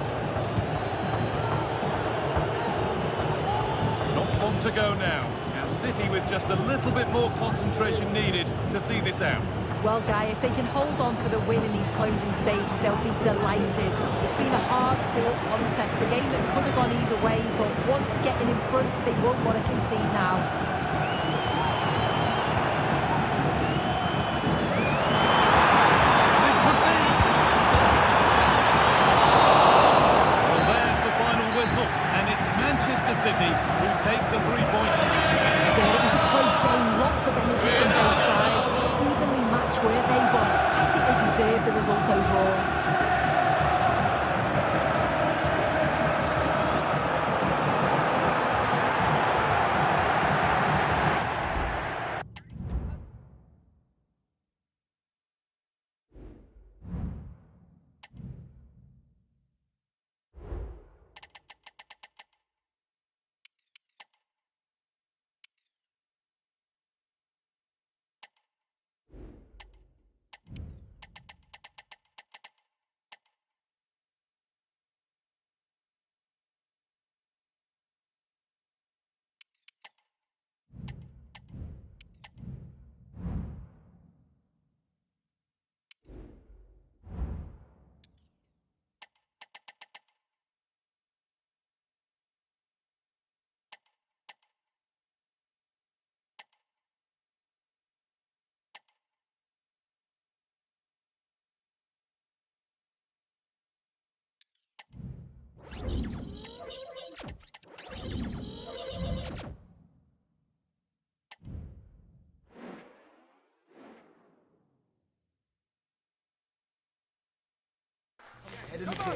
Not long to go now, and City with just a little bit more concentration needed to see this out. Well, Guy, if they can hold on for the win in these closing stages, they'll be delighted. It's been a hard-fought contest, a game that could have gone either way, but once getting in front, they won't want to concede now. This could be. Well, there's the final whistle, and it's Manchester City who take the 3 points. Yeah, it was a close game, lots of energy from both sides. Evenly matched, weren't they? But I think they deserved the result overall.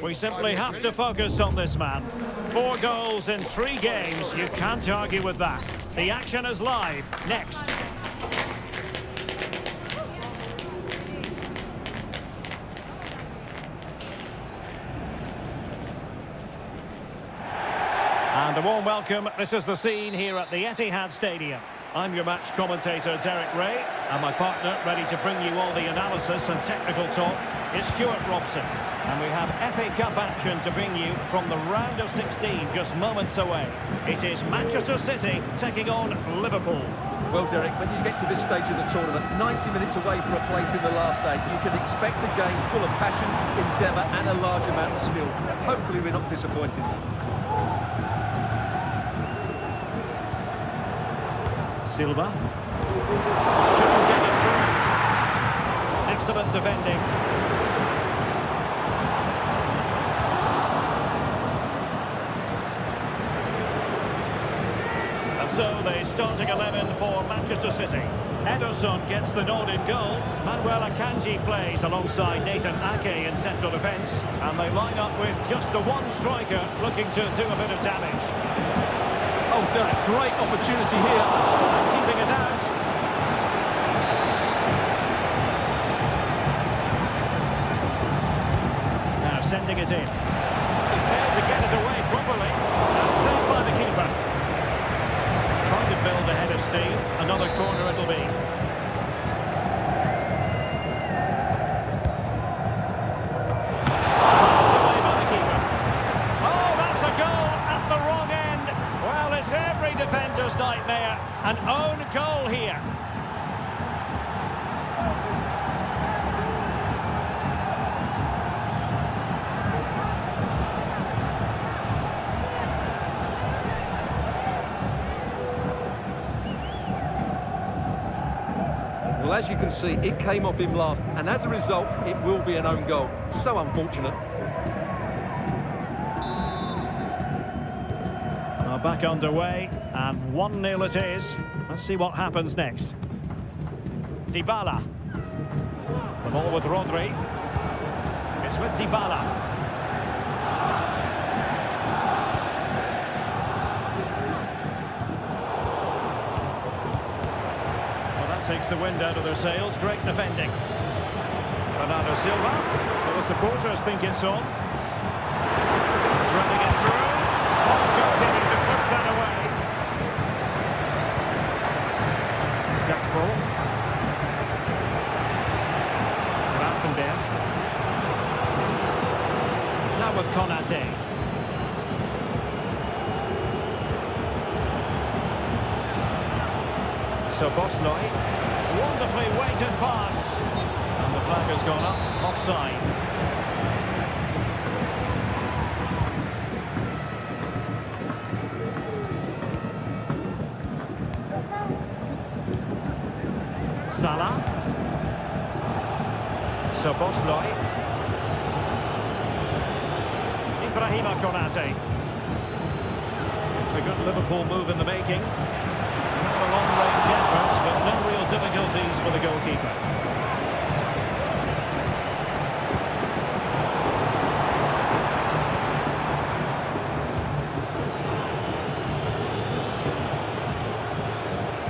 We simply have to focus on this man. 4 goals in 3 games, you can't argue with that. The action is live, next. And a warm welcome, this is the scene here at the Etihad Stadium. I'm your match commentator, Derek Ray, and my partner, ready to bring you all the analysis and technical talk, is Stuart Robson. And we have FA Cup action to bring you from the round of 16, just moments away. It is Manchester City taking on Liverpool. Well, Derek, when you get to this stage of the tournament, 90 minutes away from a place in the last 8, you can expect a game full of passion, endeavour and a large amount of skill. Hopefully we're not disappointed. Silva. Couldn't get it through. Excellent defending. And so the starting 11 for Manchester City. Ederson gets the nod in goal. Manuel Akanji plays alongside Nathan Ake in central defence. And they line up with just the one striker looking to do a bit of damage. Oh, Derek, great opportunity here. Keeping it out. Now sending it in. He's there to get it away properly. And saved by the keeper. Trying to build a head of steam. Another corner it'll be. defender's nightmare. An own goal here. Well, as you can see, it came off him last, and as a result, it will be an own goal. So unfortunate. Well, back underway, and 1-0 it is. Let's see what happens next. Dybala. The ball with Rodri. It's with Dybala. Takes the wind out of their sails. Great defending. Bernardo Silva. Well, the supporters think it's on. He's running it through. Goalkeeping to push that away. Gakpo. Grafenberg. Now with Konate. So Bosley, wonderfully weighted pass, and the flag has gone up, offside. Salah, so Bosley, Ibrahima Konate. It's a good Liverpool move in the making. A long-range effort, but no real difficulties for the goalkeeper.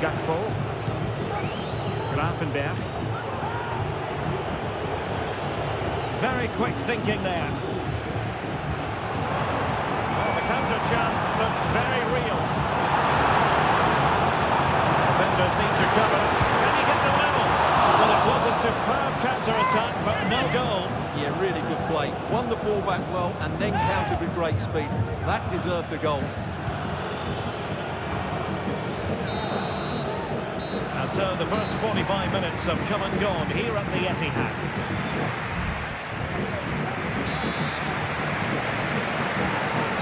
Gakpo. Grafenberg. Very quick thinking there. Well, the counter chance looks very real. Defenders need to cover. Can he get the level? Well, it was a superb counter-attack, but no goal. Yeah, really good play. Won the ball back well and then countered with great speed. That deserved the goal. And so the first 45 minutes have come and gone here at the Etihad.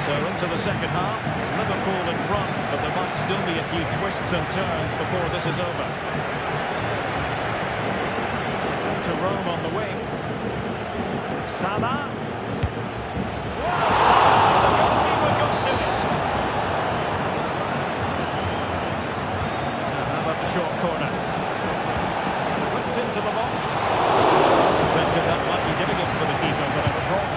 So into the second half, Liverpool in front, but there might still be a few twists and turns before this is over. To Rome on the wing. Salah. The goalkeeper got to it. And how about the short corner? Whipped into the box. I suspected that might be difficult for the keeper, but I was wrong.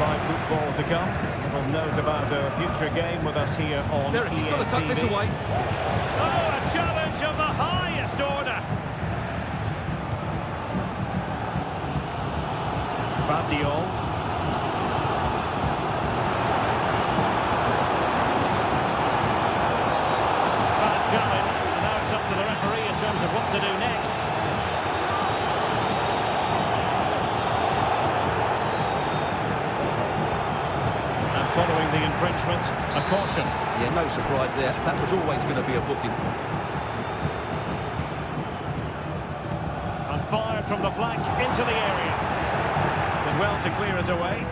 Live football to come. A little note about a future game with us here on Derek, he's got to tuck this away. Oh, a challenge of the highest order. Fabio. Bad challenge. Now it's up to the referee in terms of what to do next. Following the infringement, a caution. Yeah, no surprise there. That was always going to be a booking. And fired from the flank into the area. Did well to clear it away.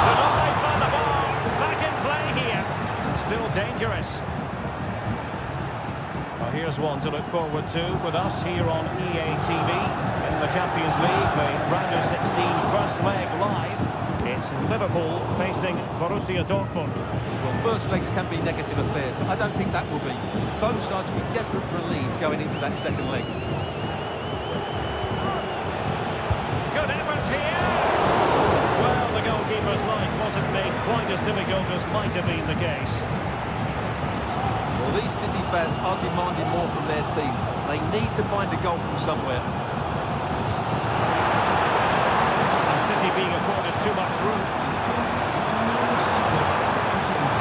Denied by the ball. Back in play here. Still dangerous. Here's one to look forward to with us here on EA TV in the Champions League, the round of 16 first leg live. It's Liverpool facing Borussia Dortmund. Well, first legs can be negative affairs, but I don't think that will be. Both sides will be desperate for a lead going into that second leg. Good effort here. Well, the goalkeeper's life wasn't made quite as difficult as might have been the case. Well, these City fans are demanding more from their team. They need to find a goal from somewhere. And City being afforded too much room.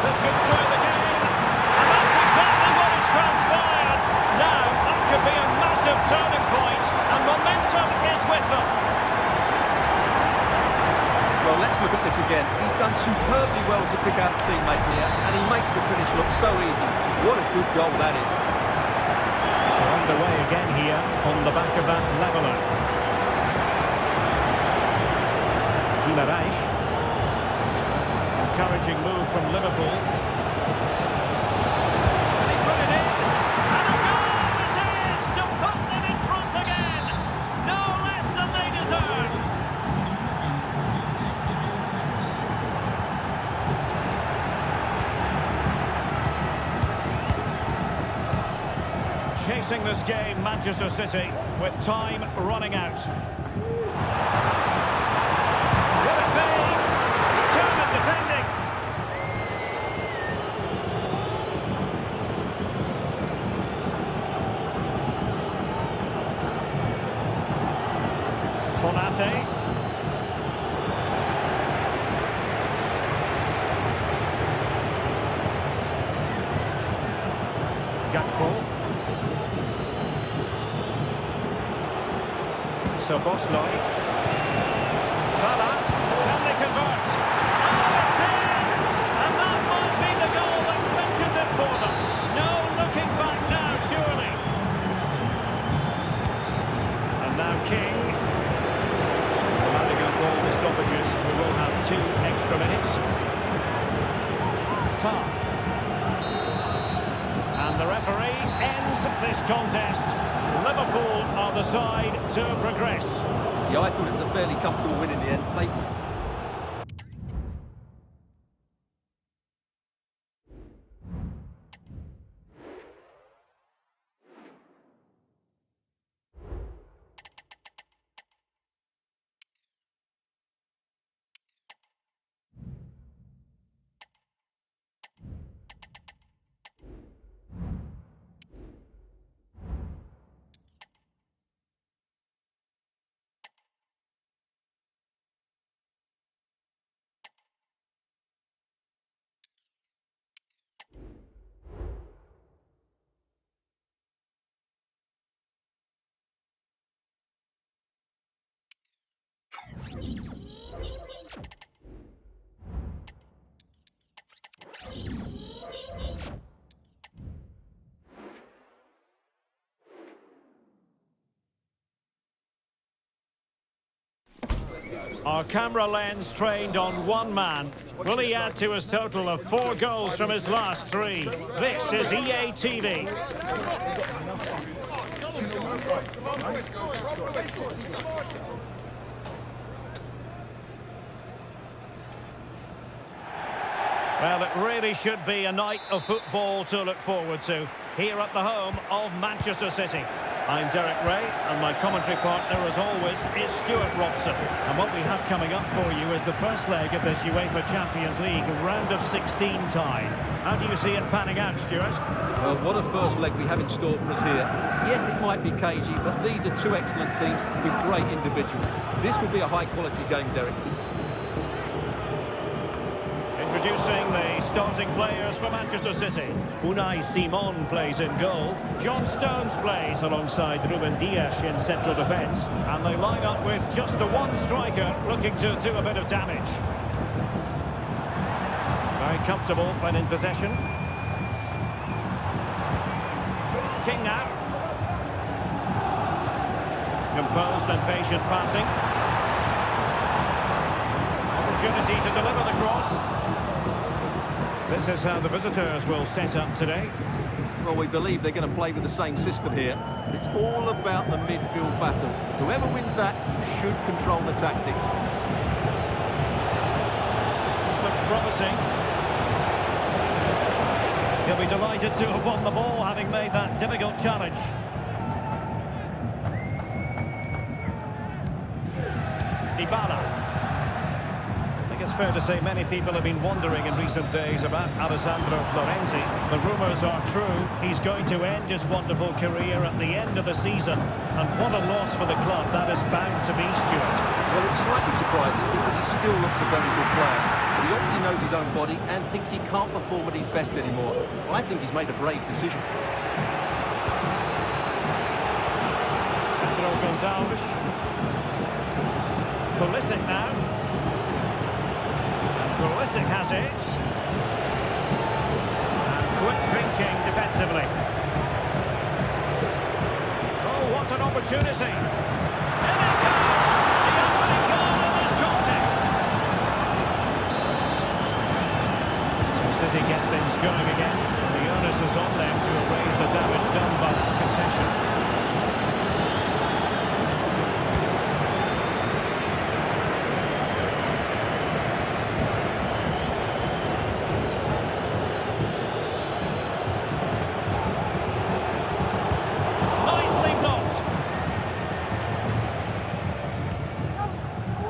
This could spoil the game. And that's exactly what has transpired. Now, that could be a massive turning point. again. He's done superbly well to pick out a teammate here, and he makes the finish look so easy. What a good goal that is. So underway again here on the back of that leveller. Guimaraes. Encouraging move from Liverpool. And he put it in. And a goal it is to put them in front again. No less than they deserve. Chasing this game, Manchester City, with time running out. Will it be? Determined defending. Konate. Gakpo. Szoboszlai. Salah, can they convert? Oh, it's in! And that might be the goal that clinches it for them. No looking back now, surely. And now King. The Malaga ball the stoppages. We will have 2 extra minutes. Tar. And the referee ends this contest. Liverpool are the side to progress. Yeah, I thought it was a fairly comfortable win in the end. Our camera lens trained on one man. Will he add to his total of 4 goals from his last 3? This is EA TV. Well, it really should be a night of football to look forward to here at the home of Manchester City. I'm Derek Ray, and my commentary partner, as always, is Stuart Robson. And what we have coming up for you is the first leg of this UEFA Champions League round of 16 tie. How do you see it panning out, Stuart? Well, what a first leg we have in store for us here. Yes, it might be cagey, but these are 2 excellent teams with great individuals. This will be a high-quality game, Derek. Introducing the starting players for Manchester City. Unai Simon plays in goal. John Stones plays alongside Ruben Dias in central defence. And they line up with just the one striker looking to do a bit of damage. Very comfortable when in possession. King now. Composed and patient passing. Opportunity to deliver the cross. This is how the visitors will set up today. Well, we believe they're going to play with the same system here. It's all about the midfield battle. Whoever wins that should control the tactics. This looks promising. He'll be delighted to have won the ball, having made that difficult challenge. Dybala. It's fair to say many people have been wondering in recent days about Alessandro Florenzi. The rumours are true. He's going to end his wonderful career at the end of the season. And what a loss for the club that is bound to be, Stuart. Well, it's slightly surprising because he still looks a very good player. But he obviously knows his own body and thinks he can't perform at his best anymore. I think he's made a brave decision. Pedro Gonçalves. Pulisic now. Pulisic has it. And quick thinking defensively. Oh, what an opportunity. And it goes! The opening goal in this contest. So City get things going again. The onus is on them to erase the damage done by that concession.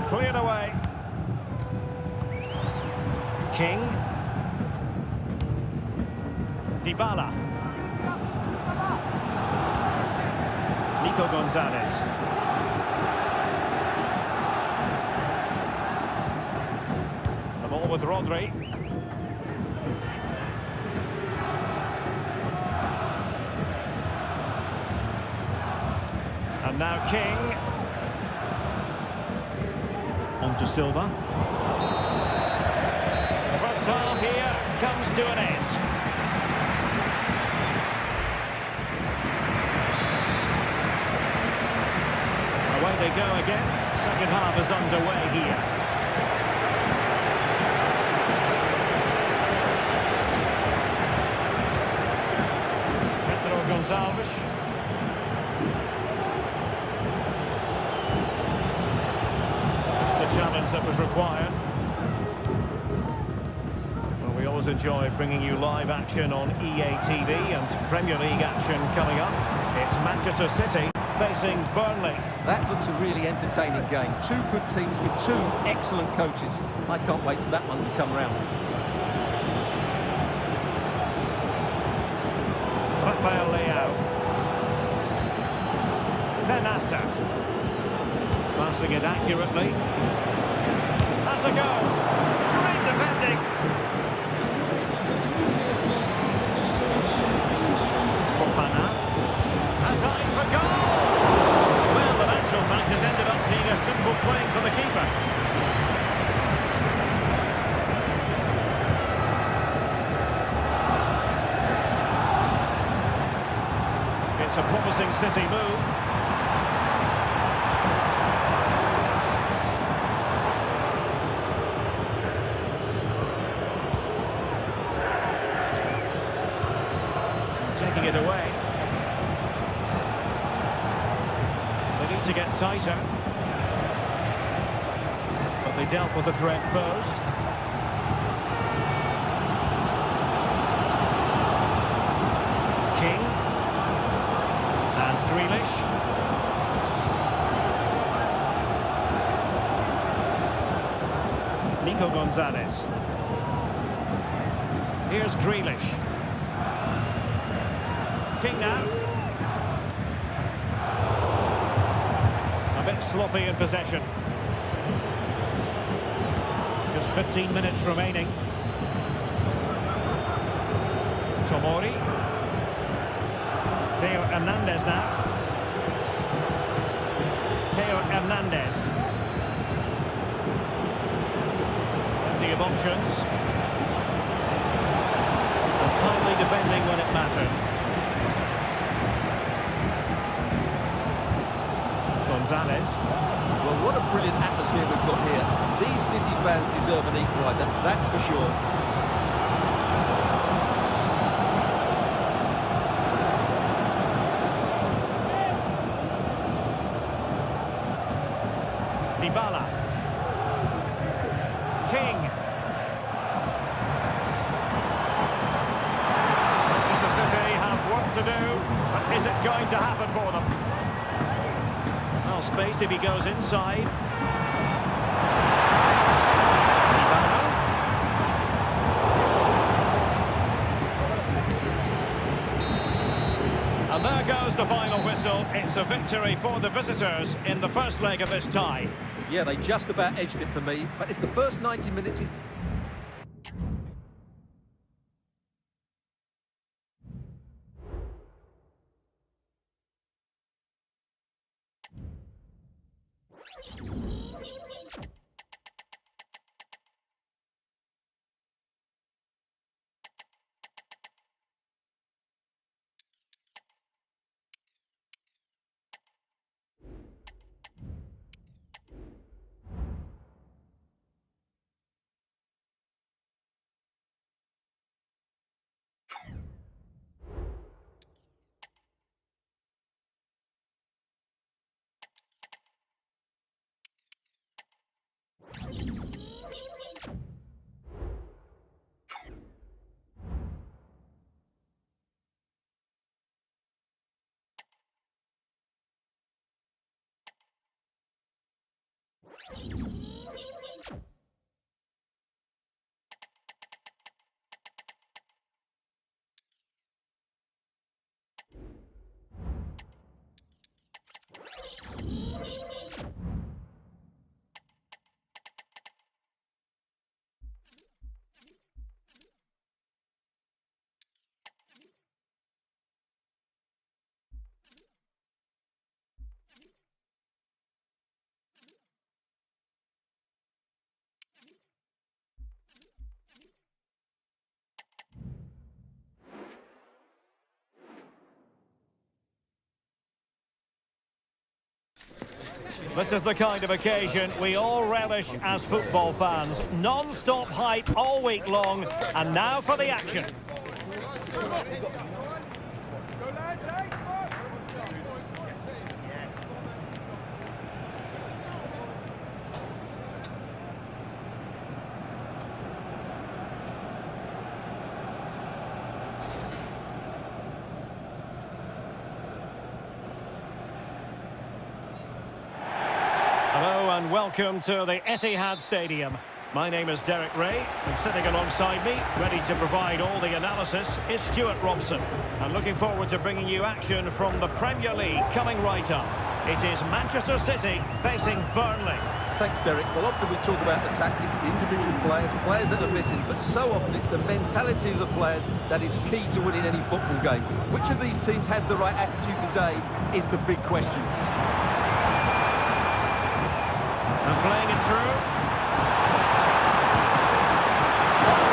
Cleared away. King. Dybala. Nico Gonzalez. The ball with Rodri. And now King. On to Silva. The first half here comes to an end. Away they go again. Second half is underway here. Pedro Gonçalves. Challenge that was required. Well, we always enjoy bringing you live action on EA TV, and Premier League action coming up. It's Manchester City facing Burnley. That looks a really entertaining game. Two good teams with two excellent coaches. I can't wait for that one to come round. Rafael Leao. Benassa. Passing it accurately. Has a go. Great defending. Fofana has eyes for goal. Well, the actual match has ended up being a simple playing for the keeper. It's a promising City move. Taking it away. They need to get tighter. But they dealt with the threat posed. King. And Grealish. Nico Gonzalez. Here's Grealish. King now. A bit sloppy in possession. Just 15 minutes remaining. Tomori. Theo Hernandez now. Theo Hernandez. Plenty of options. And timely defending when it mattered. Gonzalez. Well, what a brilliant atmosphere we've got here. These City fans deserve an equaliser, that's for sure. Dybala. King. Manchester City have work to do, but is it going to happen for them? Well, space if he goes inside. And there goes the final whistle. It's a victory for the visitors in the first leg of this tie. Yeah, they just about edged it for me, but if the first 90 minutes is... This is the kind of occasion we all relish as football fans. Non-stop hype all week long, and now for the action. Hello and welcome to the Etihad Stadium. My name is Derek Ray, and sitting alongside me, ready to provide all the analysis, is Stuart Robson. And looking forward to bringing you action from the Premier League coming right up. It is Manchester City facing Burnley. Thanks, Derek. Well, often we talk about the tactics, the individual players that are missing, but so often it's the mentality of the players that is key to winning any football game. Which of these teams has the right attitude today is the big question. And playing it through.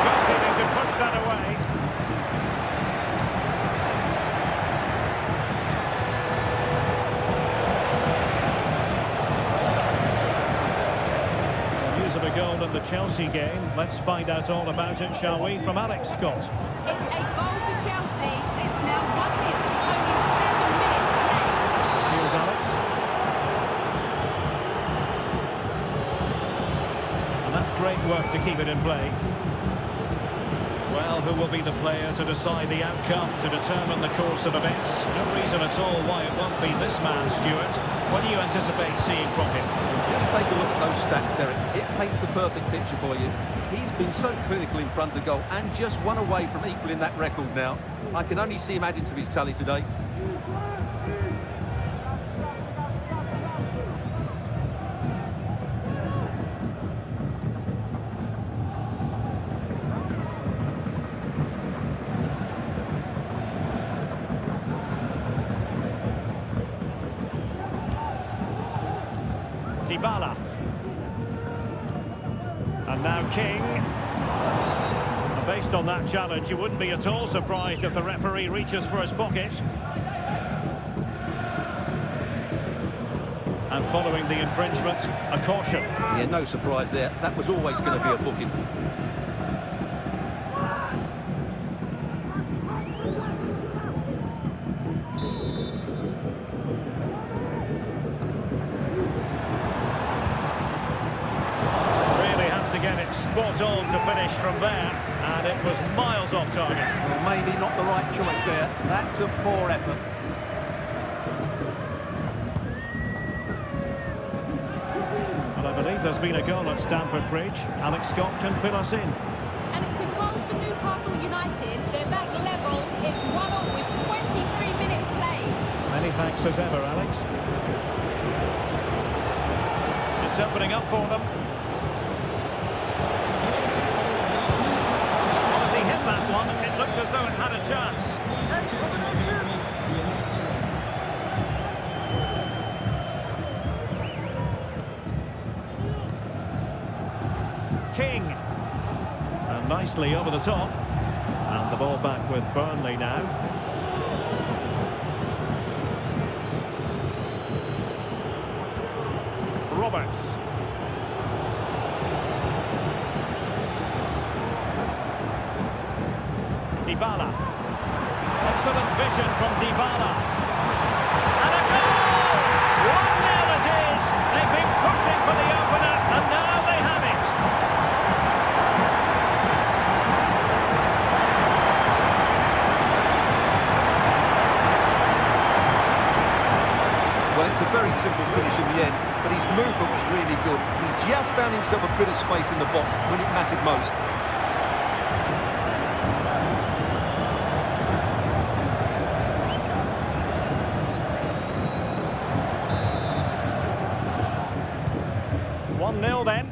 Goalkeeping to push that away. News of a goal in the Chelsea game. Let's find out all about it, shall we, from Alex Scott. It's a goal for Chelsea. It's now 1-0. Only 7 minutes played. Cheers, Alex. That's great work to keep it in play. Well, who will be the player to decide the outcome, to determine the course of events? No reason at all why it won't be this man, Stuart. What do you anticipate seeing from him? Just take a look at those stats, Derek. It paints the perfect picture for you. He's been so clinical in front of goal and just one away from equaling that record now. I can only see him adding to his tally today. Dybala. And now King. And based on that challenge, you wouldn't be at all surprised if the referee reaches for his pocket. And following the infringement, a caution. Yeah, no surprise there. That was always going to be a booking. Spot on to finish from there, and it was miles off target. Well, maybe not the right choice there. That's a poor effort. Well, I believe there's been a goal at Stamford Bridge. Alex Scott can fill us in. And it's a goal for Newcastle United. They're back level. It's 1-1 with 23 minutes played. Many thanks as ever, Alex. It's opening up for them. That one, it looked as though it had a chance. King. And nicely over the top. And the ball back with Burnley now. Roberts. Dybala. Excellent vision from Dybala. And a goal! 1-0 it is! They've been pushing for the opener, and now they have it! Well, it's a very simple finish in the end, but his movement was really good. He just found himself a bit of space in the box when it mattered most. Nil then.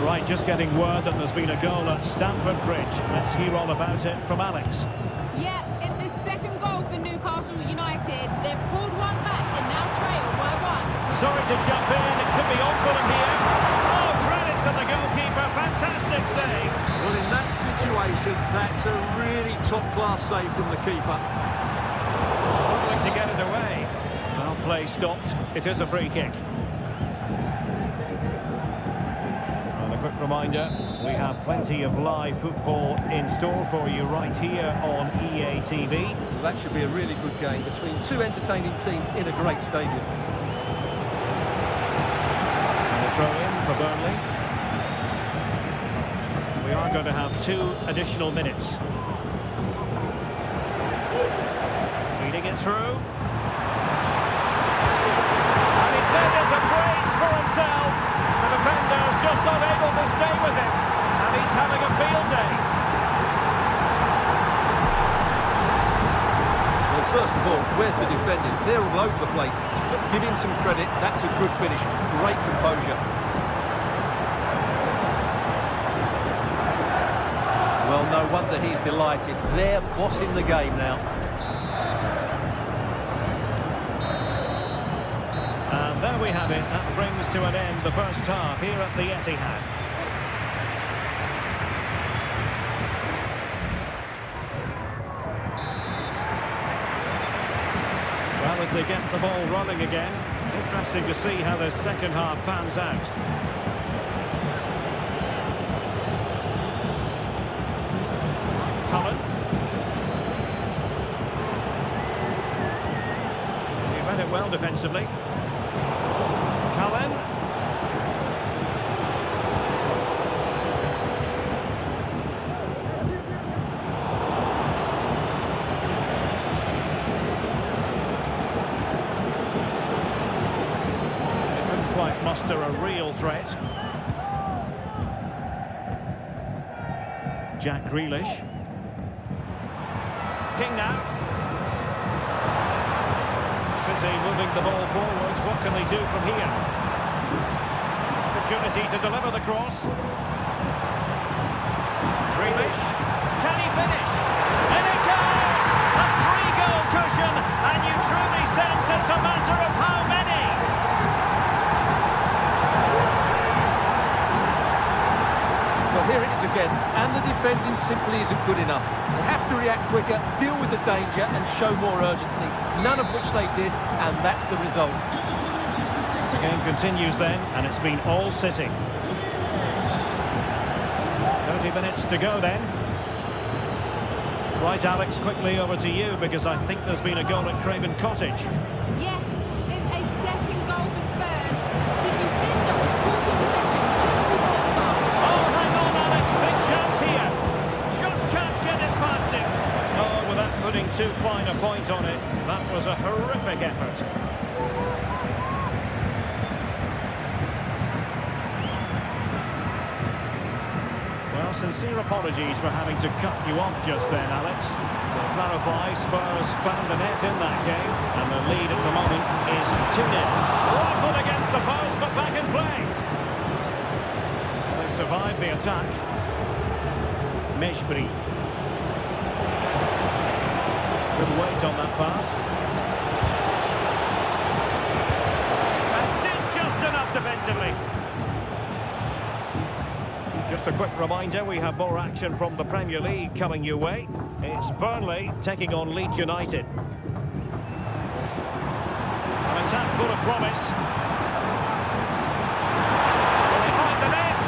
Right, just getting word that there's been a goal at Stamford Bridge. Let's hear all about it from Alex. Yeah, it's his second goal for Newcastle United. They've pulled one back and now trail by one. Sorry to jump in, it could be on for them here. Oh, credit to the goalkeeper, fantastic save. Well, in that situation, that's a really top-class save from the keeper. Struggling to get it away. Well, play stopped. It is a free kick. And a quick reminder, we have plenty of live football in store for you right here on EA TV. Well, that should be a really good game between two entertaining teams in a great stadium. And a throw in for Burnley. We are going to have 2 additional minutes. Feeding it through. And he's made it a brace for himself. The defender's just not able to stay with him. And he's having a field day. Well, first of all, where's the defender? They're all over the place. But give him some credit, that's a good finish. Great composure. Well, no wonder he's delighted. They're bossing the game now. And there we have it. That brings to an end the first half here at the Etihad. Well, as they get the ball running again, interesting to see how the second half pans out. Cullen. He read it well defensively. Cullen. They couldn't quite muster a real threat. Jack Grealish. King now. City moving the ball forwards. What can they do from here? Opportunity to deliver the cross. Grealish. Can he finish? And it goes! A 3-goal cushion, and you truly sense it's a matter of how many. Well, here it is again, and the defending simply isn't good enough. They have to react quicker, deal with the danger, and show more urgency. None of which they did, and that's the result. The game continues then, and it's been all City. 30 minutes to go then. Right, Alex, quickly over to you, because I think there's been a goal at Craven Cottage. Yes, it's a second goal for Spurs. The defender was caught in possession just before the goal. Oh, hang on, Alex, big chance here. Just can't get it past him. Oh, without putting too fine a point on it, that was a horrific effort. Well, sincere apologies for having to cut you off just then, Alex. To clarify, Spurs found the net in that game, and the lead at the moment is 2-0. Rifled against the post, but back in play. They survived the attack. Meshbri. Good weight on that pass. And did just enough defensively. Just a quick reminder, we have more action from the Premier League coming your way. It's Burnley taking on Leeds United. An attack full of promise. Will they find the net?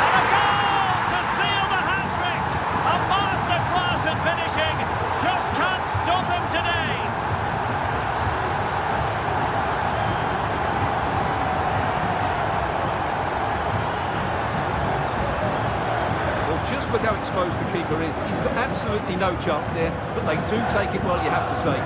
And a goal to seal the hat-trick! A masterclass at finishing. Just can't stop him today. Well, just look how exposed the goalkeeper is. He's got absolutely no chance there, but they do take it well, you have to say.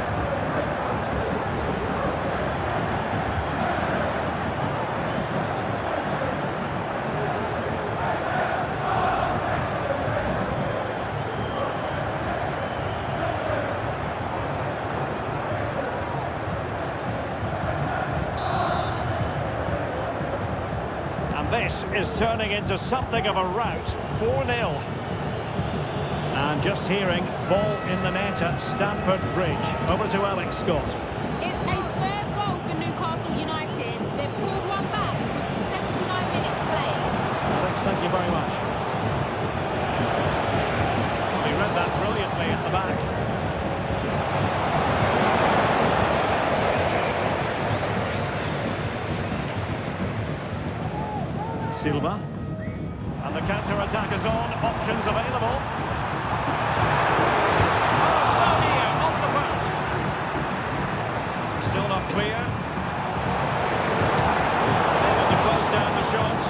This is turning into something of a rout. 4-0. And just hearing, ball in the net at Stamford Bridge. Over to Alex Scott. It's a third goal for Newcastle United. They've pulled one back with 79 minutes played. Alex, thank you very much. He read that brilliantly at the back. Silva, and the counter-attack is on, options available. Oh, Sonia off the post. Still not clear. Able to close down the shot.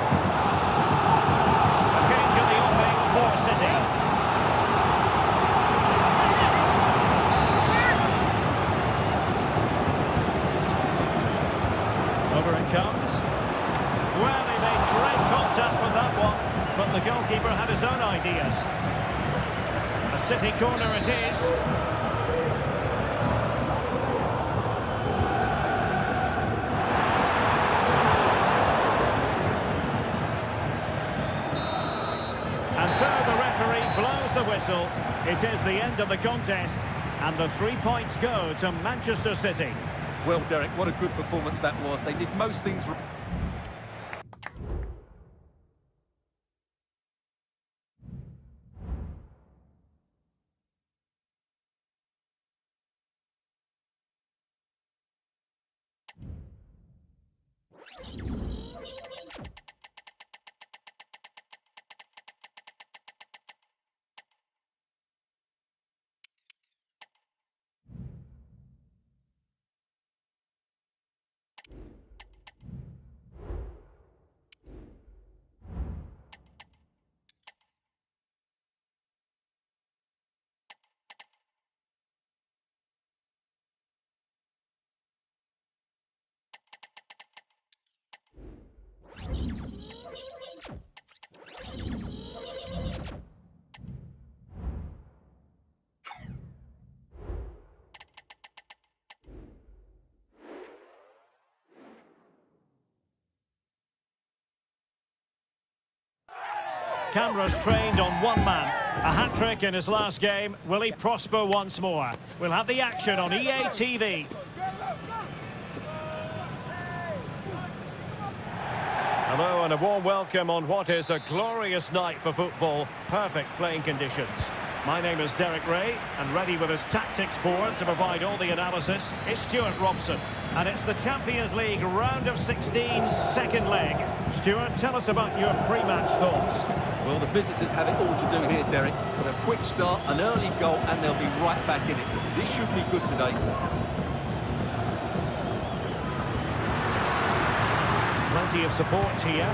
A change in the offing for City. Over it comes. Well, he made great contact with that one, but the goalkeeper had his own ideas. A City corner it is. And so the referee blows the whistle. It is the end of the contest, and the 3 points go to Manchester City. Well, Derek, what a good performance that was. They did most things right. Cameras trained on one man. A hat-trick in his last game. Will he prosper once more? We'll have the action on EA TV. Hello and a warm welcome on what is a glorious night for football. Perfect playing conditions. My name is Derek Ray, and ready with his tactics board to provide all the analysis is Stuart Robson. And it's the Champions League round of 16 second leg. Stuart, tell us about your pre-match thoughts. Well, the visitors have it all to do here, Derek. With a quick start, an early goal, and they'll be right back in it. This should be good today. Plenty of support here.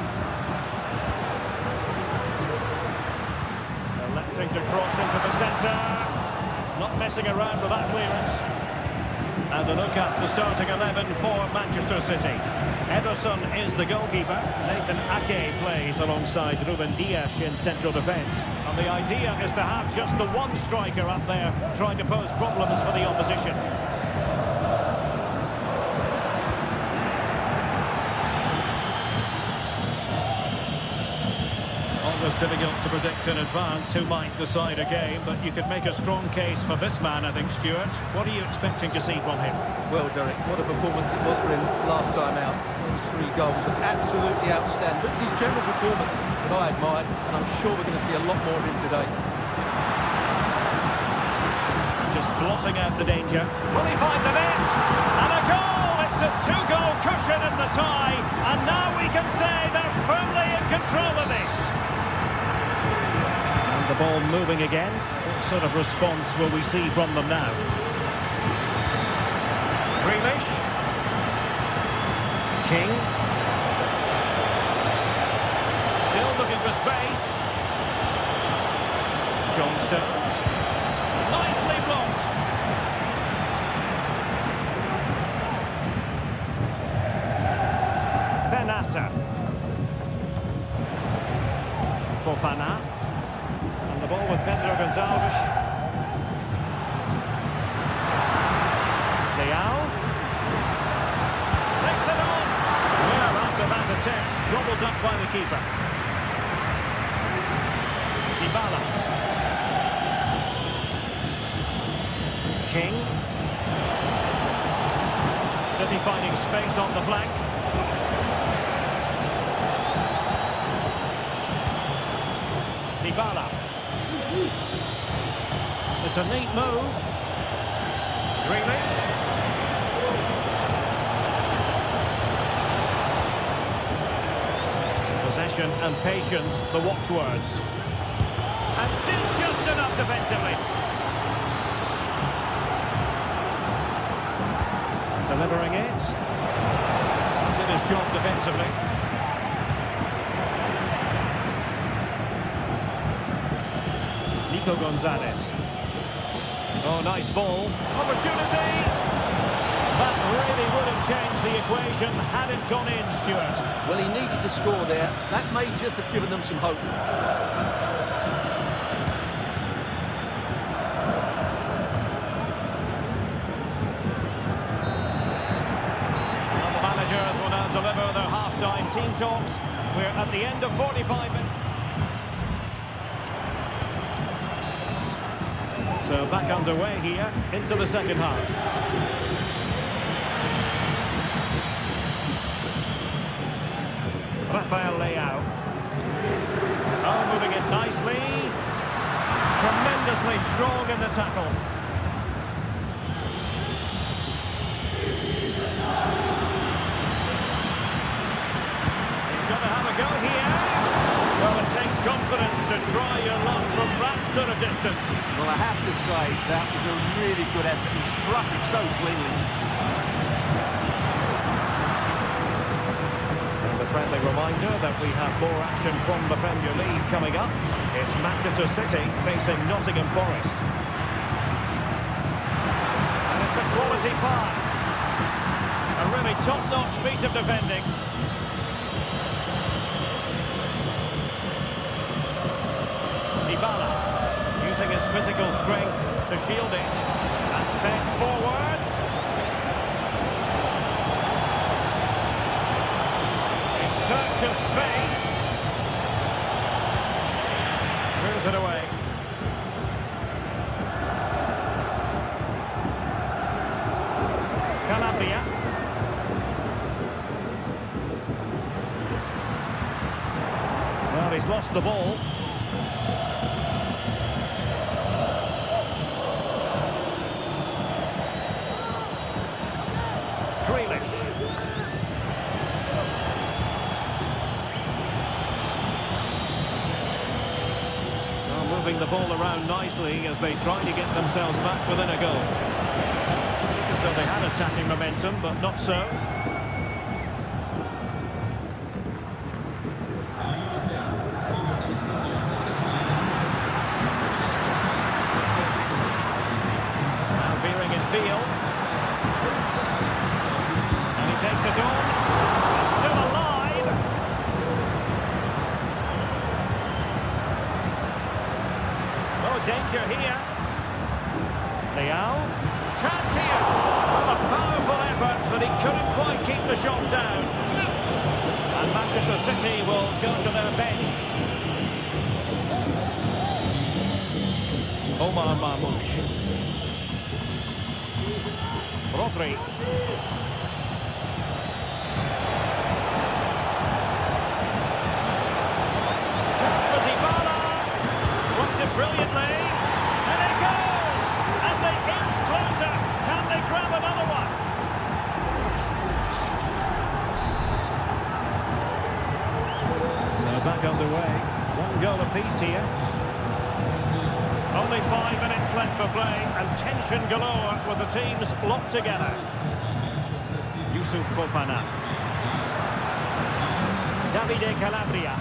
Electing to cross into the centre. Not messing around with that clearance. And a look at the starting 11 for Manchester City. Ederson is the goalkeeper. Nathan Ake plays alongside Ruben Dias in central defence. And the idea is to have just the one striker up there trying to pose problems for the opposition. Always difficult to predict in advance who might decide a game, but you could make a strong case for this man, I think, Stuart. What are you expecting to see from him? Well, Derek, what a performance it was for him last time out. Those 3 goals were absolutely outstanding. It's his general performance that I admired, and I'm sure we're going to see a lot more of him today. Just blotting out the danger. Will he find the net? And a goal! It's a 2-goal cushion in the tie, and now we can say they're firmly in control of this. And the ball moving again. What sort of response will we see from them now? Grealish. King. Still looking for space. John Stones. Nicely blocked. Benassa. Fofana. And the ball with Pedro Gonçalves. Leao. Takes it on. Well, after that attempt, gobbled up by the keeper. Dybala. King. City finding space on the flank. Dybala. It's a neat move. Grealish. Possession and patience, the watchwords. And did just enough defensively. Delivering it. Did his job defensively. Nico Gonzalez. Oh, nice ball. Opportunity. That really would have changed the equation had it gone in, Stuart. Well, he needed to score there. That may just have given them some hope. Well, the managers will now deliver their half-time team talks. We're at the end of 45 minutes. So back underway here into the second half. Rafael Leao. Oh, moving it nicely. Tremendously strong in the tackle. He's got to have a go here. Well, it takes confidence to try your luck from that sort of distance. Well, I have to say, that was a really good effort. He struck it so cleanly. And a friendly reminder that we have more action from the Premier League coming up. It's Manchester City facing Nottingham Forest. And it's a quality pass. A really top-notch piece of defending. Dybala, using his physical strength to shield it, and fed forwards. In search of space. Clears it away. Calabria. Well, he's lost the ball. Grealish. Well, moving the ball around nicely as they try to get themselves back within a goal. So they had attacking momentum, but not so. Now veering in field. And he takes it on. It's still alive. Oh, danger here. Leao. Chance here. Well, a powerful effort, but he couldn't quite keep the shot down. And Manchester City will go to their bench. Omar Marmoush. Rodri. Chance for Dybala. Blocked it brilliantly. And it goes! As they inch closer, can they grab another one? So back underway. One goal apiece here. Only 5 minutes left for play, and tension galore with the teams locked together. Youssouf Fofana. Davide Calabria.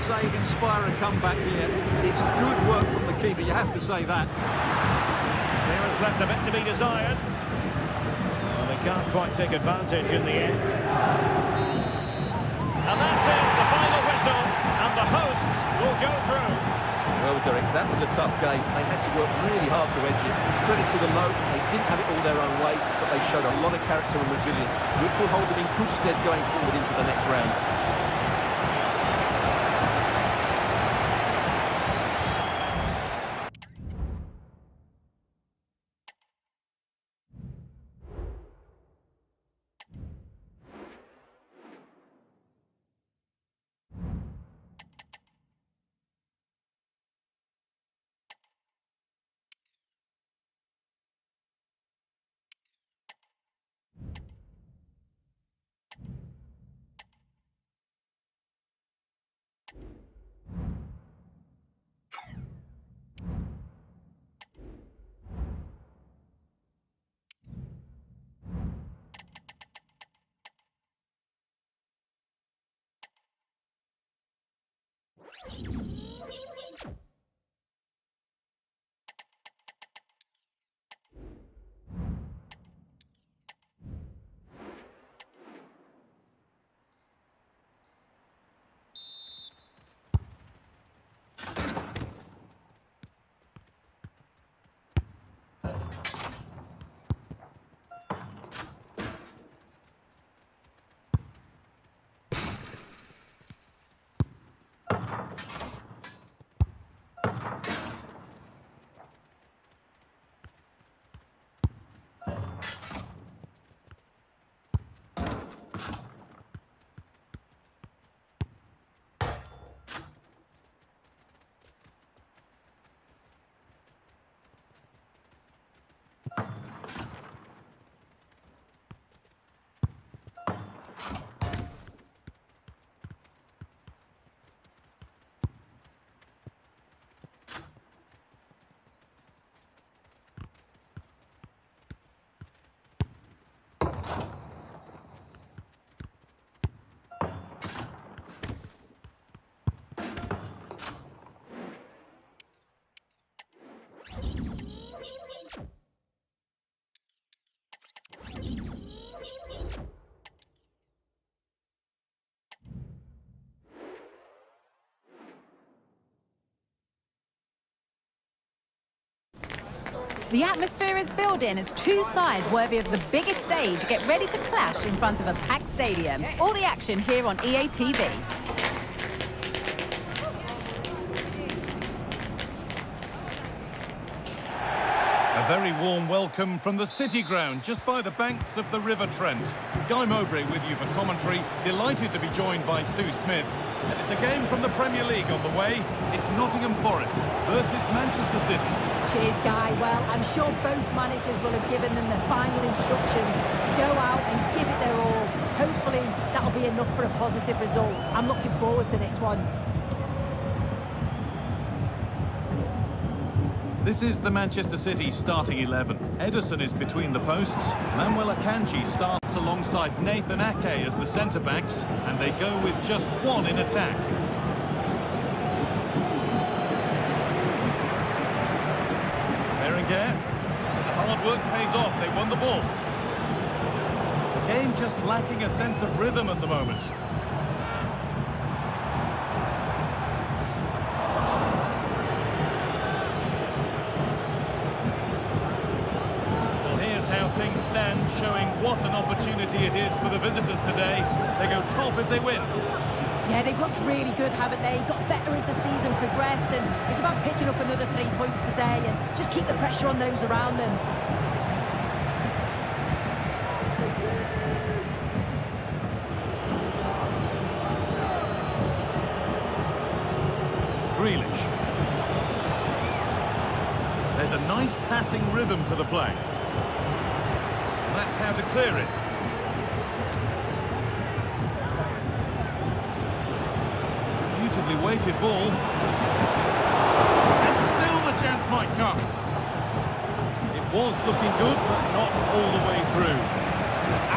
save inspire a comeback here. It's good work from the keeper, you have to say that. Clearance left a bit to be desired. Well, they can't quite take advantage in the end. And that's it, the final whistle, and the hosts will go through. Well, Derek, that was a tough game. They had to work really hard to edge it. Credit to the low, they didn't have it all their own way, but they showed a lot of character and resilience, which will hold them in good stead going forward into the next round. The atmosphere is building as two sides worthy of the biggest stage get ready to clash in front of a packed stadium. All the action here on EA TV. A very warm welcome from the City Ground, just by the banks of the River Trent. Guy Mowbray with you for commentary, delighted to be joined by Sue Smith. And it's a game from the Premier League on the way. It's Nottingham Forest versus Manchester City. Cheers, Guy. Well, I'm sure both managers will have given them the final instructions. Go out and give it their all. Hopefully, that'll be enough for a positive result. I'm looking forward to this one. This is the Manchester City starting 11. Ederson is between the posts. Manuel Akanji starts alongside Nathan Ake as the centre-backs, and they go with just one in attack. Berenguer, the hard work pays off, they won the ball. The game just lacking a sense of rhythm at the moment. Well, here's how things stand, showing what an opportunity it is for the visitors today. They go top if they win. Yeah, they've looked really good, haven't they? Got better as the season progressed, and it's about picking up another 3 points today and just keep the pressure on those around them. Grealish. There's a nice passing rhythm to the play. And that's how to clear it. Beautifully weighted ball. And still the chance might come. It was looking good, but not all the way through.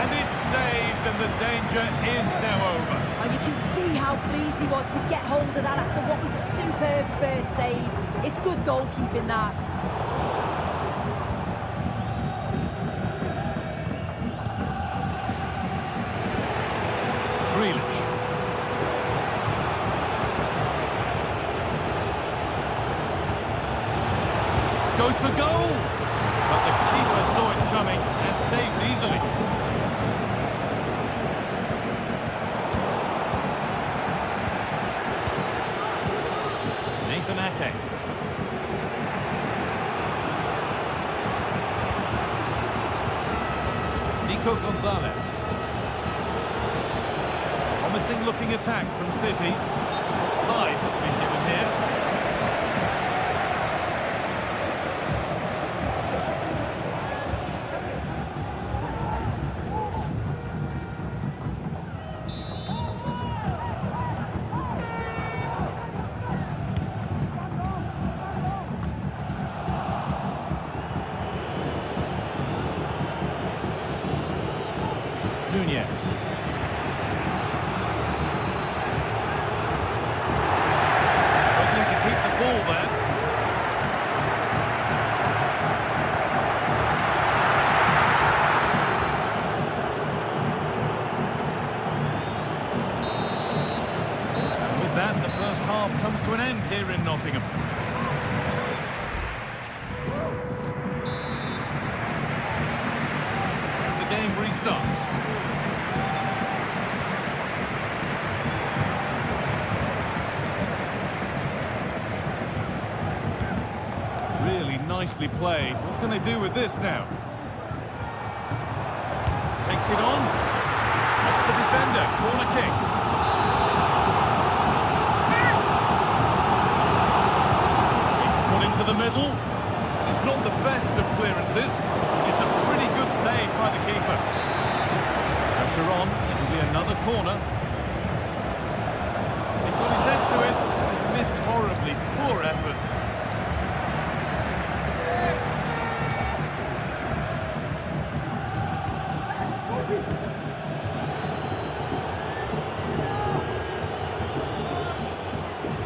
And it's saved, and the danger is now over. And you can see how pleased he was to get hold of that after what was a superb first save. It's good goalkeeping, that. Grealish. Goes for goal! But the keeper saw it coming and saves easily. Nathan Ake. Nico Gonzalez. Promising looking attack from City. Offside has been given here. Nunez. Struggling to keep the ball there. And with that, the first half comes to an end here in Nottingham. The game restarts. Really nicely played. What can they do with this now? Takes it on. Off the defender. Corner kick. It's put into the middle. It's not the best of clearances. It's a pretty good save by the keeper. Pressure on. It'll be another corner. He put his head to it. He's missed horribly. Poor effort.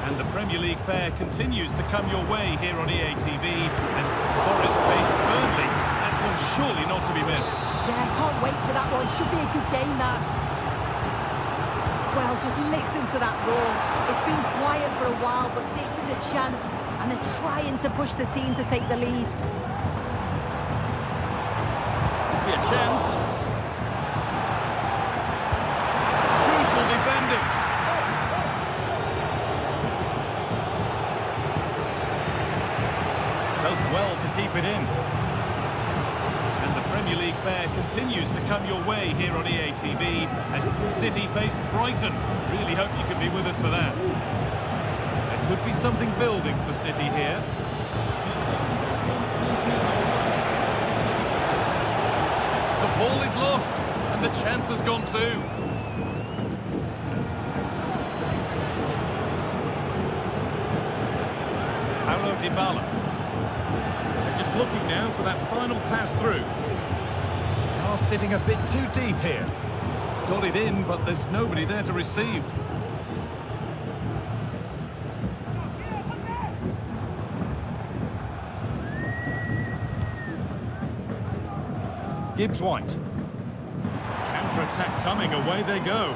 And the Premier League fare continues to come your way here on EA TV. And Forest face Burnley. That's one surely not to be missed. Yeah, I can't wait for that one. Should be a good game, that. Well, just listen to that roar. It's been quiet for a while, but this is a chance. And they're trying to push the team to take the lead. Be a chance. Crucial defending. Does well to keep it in. And the Premier League fare continues to come your way here on EA TV as City face Brighton. Really hope you can be with us for that. There could be something building for City here. The ball is lost, and the chance has gone too. Paulo Dybala. They're just looking now for that final pass through. They are sitting a bit too deep here. Got it in, but there's nobody there to receive. Gibbs White. Counter-attack coming, away they go.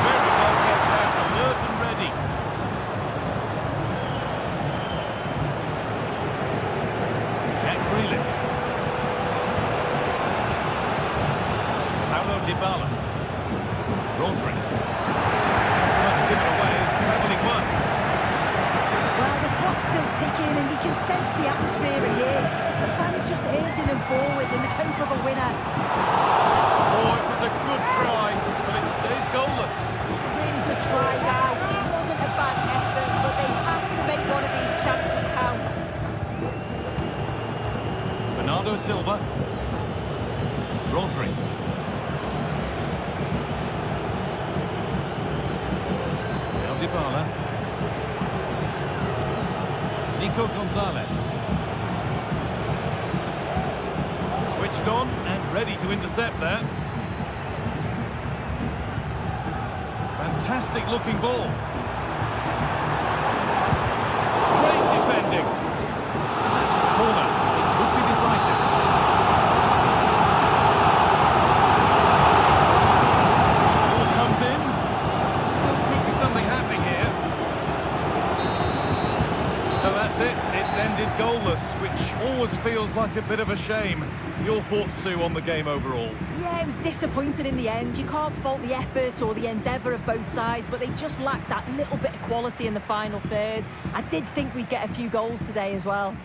Very well kept out, alert and ready. Jack Grealish. Paulo Dybala. Rodri. Given away is travelling one. Well, the clock's still ticking and you can sense the atmosphere in here. The fans just urging them forward in the hope of a winner. Oh, it was a good try, but it stays goalless. It's a really good try, guys. This wasn't a bad effort, but they have to make one of these chances count. Bernardo Silva. Rodri. Dybala. Nico Gonzalez. switched on and ready to intercept there. Fantastic looking ball. Great defending. That's a corner. It could be decisive. Ball comes in. Still could be something happening here. So that's it. It's ended goalless, which always feels like a bit of a shame. Your thoughts, Sue, on the game overall? Yeah, it was disappointing in the end. You can't fault the effort or the endeavour of both sides, but they just lacked that little bit of quality in the final third. I did think we'd get a few goals today as well.